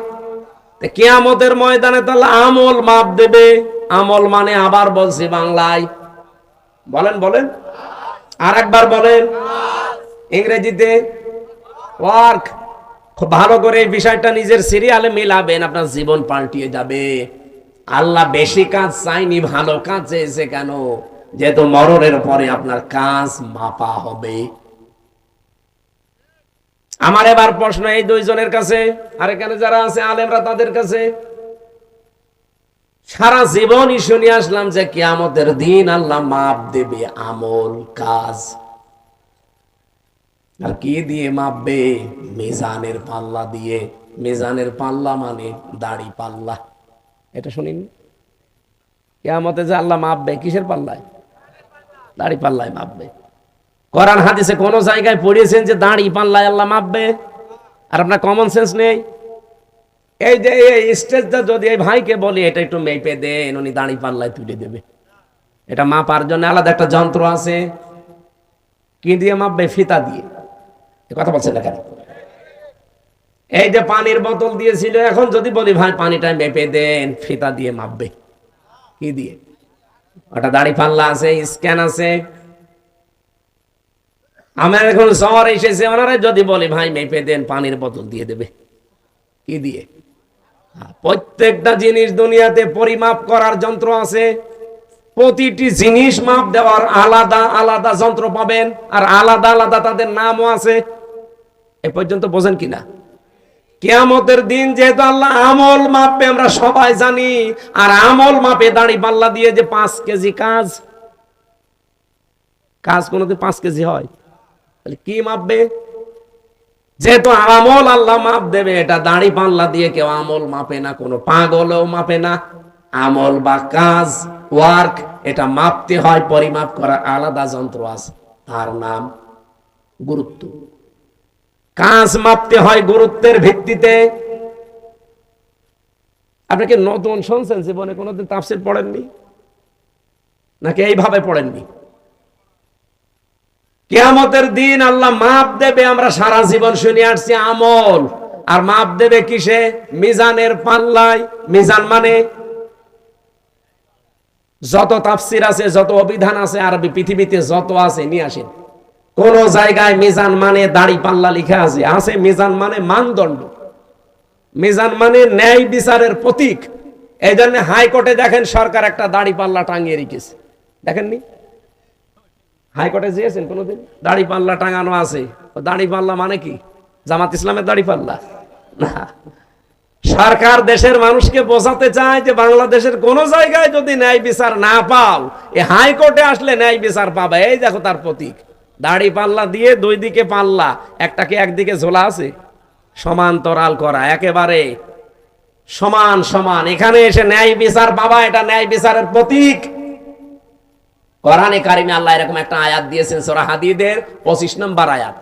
কিয়ামতের ময়দানে তাহলে আমল মাপ দেবে। আমল মানে আবার বলছি বাংলায়, বলেন বলেন, আর একবার বলেন ইংরেজিতে ওয়ার্ক। খুব ভালো করে এই বিষয়টা নিজের সিরিয়ালে মিলাবেন, আপনার জীবন পাল্টিয়ে যাবে। আল্লাহ বেশি কাজ চাইনি, ভালো কাজ চেয়েছে। কেন? যেহেতু মরণের পরে আপনার কাজ মাপা হবে। আমার এবার প্রশ্ন এই দুইজনের কাছে, আর এখানে যারা আছে আলেমরা তাদের কাছে। সারা জীবনই শুনে আসলাম যে কিয়ামতের দিন আল্লাহ মাপ দেবে আমল কাজ। আর কি দিয়ে মাপবে? মিজানের পাল্লা দিয়ে। মিজানের পাল্লা মানে দাড়ি পাল্লা। এটা শুনিন, কিয়ামতে যে আল্লাহ মাপবে কিসের পাল্লায়? দাড়ি পাল্লায় মাপবে। কোরআন হাদিসে কোন জায়গায় পড়িয়েছেন যে দাড়ি পাল্লায় আল্লাহ মাপবে? আর আপনার কমন সেন্স নেই? এই যে এই স্টেজটা যদি এই ভাইকে বলি এটা একটু মেপে দেন, উনি দাড়ি পাল্লায় তুলে দেবে। এটা মাপার জন্য আলাদা একটা যন্ত্র আছে। কি দিয়ে মাপবে? ফিতা দিয়ে। কথা বলছেন না কেন? এই যে পানির বোতল দিয়েছিল, এখন যদি বলি ভাই পানিটা মেপে দেন, ফিতা দিয়ে মাপবে। কি দিয়ে? ওটা দাড়ি পাল্লা আছে, স্ক্যান আছে। আমার এখন শহর এসেছে, ওনারা যদি বলি ভাই মেপে দেন, পানির বোতল দিয়ে দেবে। কি দিয়ে? প্রত্যেকটা জিনিস দুনিয়াতে পরিমাপ করার যন্ত্র আছে। প্রতিটি জিনিস মাপ দেওয়ার আলাদা আলাদা যন্ত্র পাবেন, আর আলাদা আলাদা তাদের নামও আছে। এ পর্যন্ত বোঝেন কিনা? কিয়ামতের দিন যেহেতু আল্লাহ আমল মাপবে আমরা সবাই জানি, আর আমল মাপে দাড়ি পাল্লা দিয়ে যে 5 কেজি কাজ, কাজ কোনোদিন 5 কেজি হয়? তাহলে কি মাপবে? যেহেতু আমল আল্লাহ মাপ দেবে, এটা দাড়ি পাল্লা দিয়ে কেউ আমল মাপে না, কোনো পাগলও মাপে না। আমল বা কাজ, ওয়ার্ক, এটা মাপতে হয়, পরিমাপ করা আলাদা যন্ত্র আছে, তার নাম গুরুত্ব। কাজ মাপতে হয় গুরুত্বের ভিত্তিতে। আপনি কি নতুন শুনছেন? জীবনে কোনোদিন তাফসীর পড়েননি নাকি এইভাবে পড়েননি? কিয়ামতের দিন আল্লাহ মাপ দেবে, আমরা সারা জীবন শুনে আসছি আমল। আর মাপ দেবে কিসে? মিজানের পাল্লায়। মিজান মানে যত তাফসীর আছে, যত অভিধান আছে আরবি পৃথিবীতে যত আছে নিয়ে আসেন। কোন জায়গায় মিজান মানে দাড়ি পাল্লা লেখা আছে? আছে। মিজান মানে মানদণ্ড, মিজান মানে ন্যায় বিচারের প্রতীক। এই জন্য হাইকোর্টে দেখেন সরকার একটা দাড়ি পাল্লা টাঙিয়ে রেখেছে, দেখেননি? হাইকোর্টে গিয়েছেন কোনোদিন? দাড়ি পাল্লা টাঙানো আছে। দাড়ি পাল্লা মানে কি? জামাত ইসলামের দাড়ি পাল্লা না। সরকার দেশের মানুষকে বোঝাতে চায় যে বাংলাদেশের কোন জায়গায় যদি ন্যায় বিচার না পাও, এই হাইকোর্টে আসলে ন্যায় বিচার পাবে। এই দেখো তার প্রতীক, দাড়ি পাল্লা দিয়ে দুই দিকে পাল্লা, একটাকে একদিকে ঝোলা আছে, সমান্তরাল করা, একেবারে সমান সমান। এখানে এসে ন্যায় বিচার পাবা, এটা ন্যায় বিচারের প্রতীক। কোরআনে কারিমে আল্লাহ এরকম একটা আয়াত দিয়েছেন, সূরা হাদীদের 25 নম্বর আয়াত।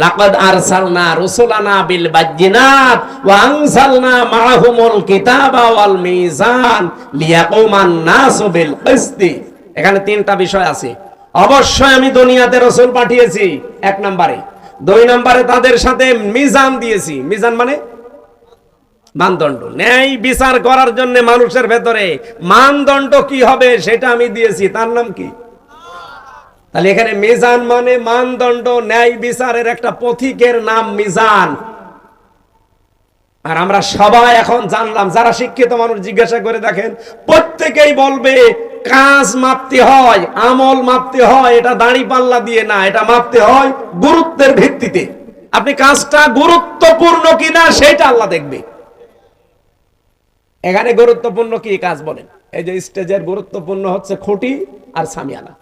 লাকাদ আরসালনা রুসুলানা বিল বাজ্জিনাত ওয়া আনসালনা মাআহুমুল কিতাবা ওয়াল মিজান লিয়াকুমান নাসু বিল কিসতি। এখানে 3টা বিষয় আছে। অবশ্যই আমি দুনিয়াতে রাসূল পাঠিয়েছি, 1 নম্বরে। 2 নম্বরে তাদের সাথে মিজান দিয়েছি। মিজান মানে মানদণ্ড, ন্যায় বিচার করার জন্য মানুষের ভেতরে মানদণ্ড কি হবে সেটা আমি দিয়েছি, তার নাম কি? তাহলে এখানে মিজান মানে মানদণ্ড, ন্যায় বিচারের একটা পথিকের নাম মিজান। আর আমরা সবাই এখন জানলাম, যারা শিক্ষিত মানুষ জিজ্ঞাসা করে দেখেন, প্রত্যেকেই বলবে কাজ মাপতে হয়, আমল মাপতে হয়, এটা দাড়ি পাল্লা দিয়ে না, এটা মাপতে হয় গুরুত্বের ভিত্তিতে। আপনি কাজটা গুরুত্বপূর্ণ কিনা সেটা আল্লাহ দেখবে। এখানে গুরুত্বপূর্ণ কি কাজ বলেন? এই যে স্টেজের গুরুত্বপূর্ণ হচ্ছে খুঁটি আর সামিয়ানা।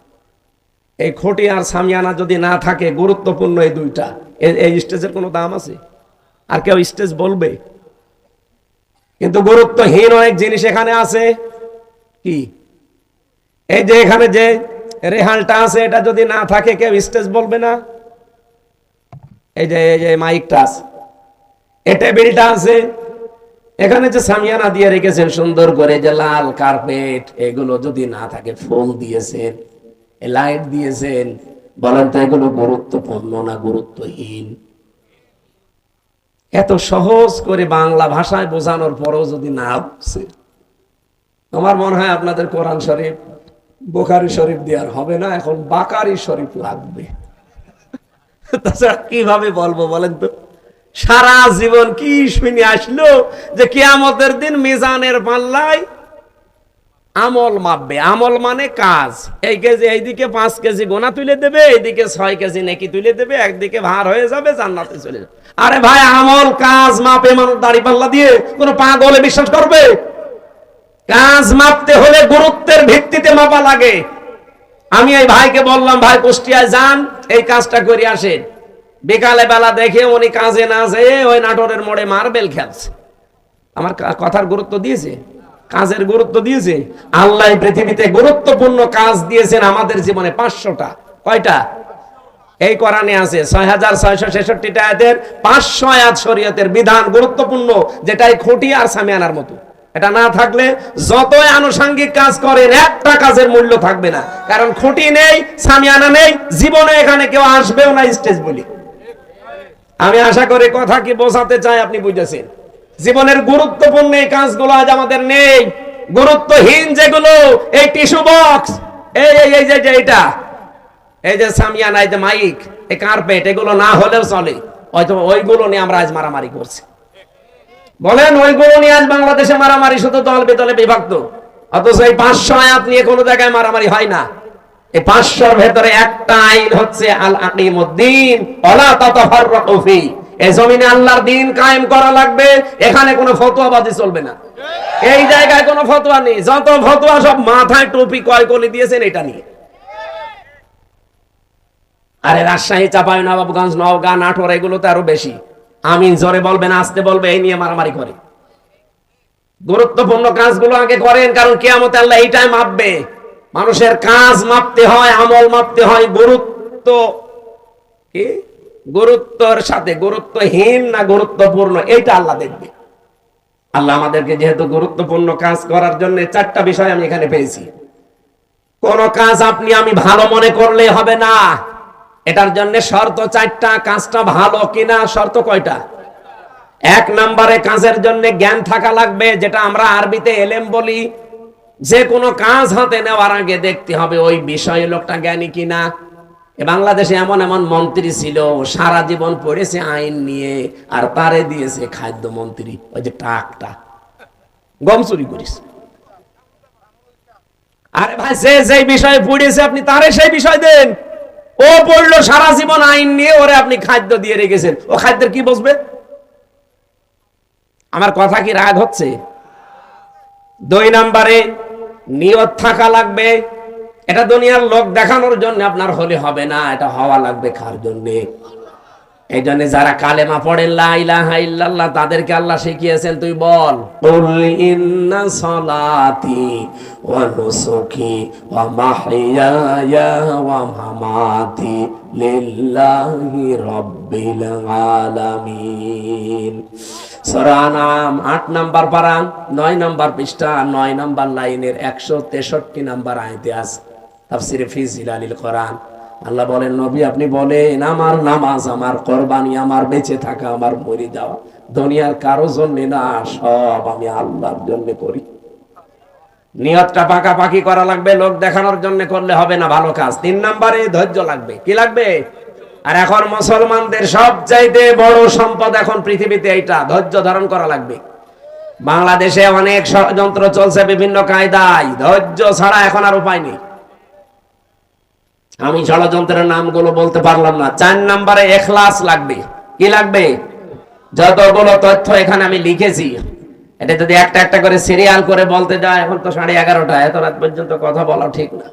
এই খুঁটি আর সামিয়ানা যদি না থাকে, গুরুত্বপূর্ণ এই দুইটা, এই স্টেজের কোনো দাম আছে? আর কেউ স্টেজ বলবে? কিন্তু গুরুত্বহীন অনেক জিনিস এখানে আছে। কি? এই যে এখানে যে রেহালটা আছে, এটা যদি না থাকে কেউ স্টেজ বলবে না? এই যে মাইকটা আছে, এই টেবিলটা আছে, এখানে যে সামিয়ানা দিয়ে রেখেছেন সুন্দর করে, যে লাল কার্পেট, এগুলো যদি না থাকে, ফুল দিয়েছেন, লাইট দিয়েছেন, বলেন তো এগুলো গুরুত্বপূর্ণ না গুরুত্বহীন? এত সহজ করে বাংলা ভাষায় বোঝানোর পরেও যদি না বুঝে, আমার মনে হয় আপনাদের কোরআন শরীফ, বুখারী শরীফ দেওয়ার হবে না, এখন বাকারি শরীফ লাগবে। তাছাড়া কিভাবে বলবো বলেন তো? সারা জীবন কি শুনে আসলো যে কিয়ামতের দিন মিজানের পাল্লায় আমল মাপবে। আমল মানে কাজ। এই কেজি, এইদিকে 5 কেজি গোনা তুলে দেবে, এইদিকে 6 কেজি নেকি তুলে দেবে, একদিকে ভার হয়ে যাবে, জান্নাতে চলে যাবে। আরে ভাই, আমল কাজ মাপে মানুষ দাড়ি পাল্লা দিয়ে? কোন পাগলে বিশ্বাস করবে? কাজ মাপতে হলে গুরুত্বের ভিত্তিতে মাপা লাগে। আমি এই ভাইকে বললাম, ভাই কুষ্টিয়ায় যান, এই কাজটা করে আসেন। বিকালে বেলা দেখে উনি কাজে না যেয়ে ওই নাটোরের মোড়ে মার্বেল খেলছে। আমার কথার গুরুত্ব দিয়েছে? কাজের গুরুত্ব দিয়েছে? আল্লাহ পৃথিবীতে গুরুত্বপূর্ণ কাজ দিয়েছেন আমাদের জীবনে 500টা। কয়টা? এই কোরআনে আছে 6666 আয়াতের 500 আয়াত শরীয়তের বিধান গুরুত্বপূর্ণ, যেটাই খুঁটি আর সামিয়ানার মতো। এটা না থাকলে যতই আনুষঙ্গিক কাজ করেন, একটা কাজের মূল্য থাকবে না। কারণ খুঁটি নেই, সামিয়ানা নেই, জীবনে এখানে কেউ আসবেও না স্টেজ বলি। আমি আশা করি কথা কি বোঝাতে চাই আপনি বুঝেছেন। জীবনের গুরুত্বপূর্ণ এই কাজগুলো আজ আমাদের নেই। গুরুত্বহীন যেগুলো, এই টিস্যু বক্স, এই যে এইটা, এই যে সামিয়ানা, এই যে মাইক, এই কার্পেট, এগুলো না হলেও চলে। হয়তো ওইগুলো নিয়ে আমরা আজ মারামারি করছি। বলেন, ওইগুলো নিয়ে আজ বাংলাদেশে মারামারি, শুধু দল বেদলে বিভক্ত। অথচ এই 500 আয়াত নিয়ে কোনো জায়গায় মারামারি হয় না। এই 500-র ভেতরে একটা আইন হচ্ছে আল আকিমুদ্দিন ওয়ালা তাতাফাররাকু ফি। এই জমিনে আল্লাহর দ্বীন কায়েম করা লাগবে, এখানে কোনো ফতোয়াবাজি চলবে না। এই জায়গায় কোনো ফতোয়া নেই, যত ফতোয়া সব মাথায় টুপি কয় কলি দিয়েছেন এটা নিয়ে। আরে রাজশাহী, চাঁপাইনবাবগঞ্জ, নওগাঁ, নাটোর, এগুলোতে আরো বেশি। আমিন জোরে বলবেন, আসতে বলবে, এই নিয়ে মারামারি করে। গুরুত্বপূর্ণ কাজগুলো আগে করেন, কারণ কিয়ামতে আল্লাহ এইটাই মাপবে। মানুষের কাজ মাপতে হয়, আমল মাপতে হয়, গুরুত্ব কি, গুরুত্বের সাথে গুরুত্বহীন না গুরুত্বপূর্ণ, এইটা আল্লাহ দেখবে। আল্লাহ আমাদেরকে যেহেতু গুরুত্বপূর্ণ কাজ করার জন্য 4টা বিষয় আমি এখানে পেয়েছি। কোন কাজ আপনি আমি ভালো মনে করলে হবে না, এটার জন্য শর্ত 4টা। কাজটা ভালো কিনা শর্ত কয়টা? 1 নম্বরে কাজের জন্য জ্ঞান থাকা লাগবে, যেটা আমরা আরবিতে এলেম বলি। যে কোনো কাজ হাতে নেওয়ার আগে দেখতে হবে ওই বিষয়ে লোকটা জ্ঞানী কিনা। বাংলাদেশে এমন এমন মন্ত্রী ছিল, সারা জীবন পড়েছে আইন নিয়ে, আর তারে দিয়েছে খাদ্য মন্ত্রী, ওই যে টাকটা, গম চুরি করিস। আরে ভাই, যে বিষয়ে পড়েছে আপনি তারে সেই বিষয় দেন। ও পড়লো সারা জীবন আইন নিয়ে, ওরে আপনি খাদ্য দিয়ে রেখেছেন, ও খাদ্যের কি বুঝবে? আমার কথা কি রাগ হচ্ছে? 2 নম্বরে নিয়ত থাকা লাগবে। এটা দুনিয়ার লোক দেখানোর জন্য আপনার হলে হবে না, এটা হওয়া লাগবে কার জন্য? এই জন্য যারা কালেমা পড়ে লা ইলাহা ইল্লাল্লাহ, তাদেরকে আল্লাহ শিখিয়েছেন, তুই বল, কুল ইন্না সালাতি ওয়া নুসুকি ওয়া মাহইয়ায়া ওয়া মামাতি লিল্লাহি রাব্বিল আলামিন। সূরা আনআম 8 নম্বর পারা, 9 নম্বর পৃষ্ঠা, 9 নম্বর লাইনের 163 নম্বর আয়াতে আছে, তাফসীরে ফি জিলালিল কোরআন। আল্লাহ বলেন, নবী আপনি বলেন, আমার নামাজ, আমার কোরবানি, আমার বেঁচে থাকা, আমার মরে যাওয়া দুনিয়ার কারো জন্য না, সব আমি আল্লাহর জন্য করি। নিয়তটা পাকাপাকি করা লাগবে, লোক দেখানোর জন্য করলে হবে না ভালো কাজ। 3 নম্বরে ধৈর্য লাগবে। কি লাগবে? আর এখন মুসলমানদের সবচাইতে বড় সম্পদ এখন পৃথিবীতে এইটা, ধৈর্য ধারণ করা লাগবে। বাংলাদেশে অনেক ষড়যন্ত্র চলছে বিভিন্ন কায়দায়, ধৈর্য ছাড়া এখন আর উপায় নেই। আমি ষড়যন্ত্রের নামগুলো বলতে পারলাম না। 4 নম্বরে ইখলাস লাগবে। কি লাগবে? যতগুলো তথ্য এখানে আমি লিখেছি, এটা যদি একটা একটা করে সিরিয়াল করে বলতে যায়, এখন তো 11:30, এত রাত পর্যন্ত কথা বলা ঠিক না।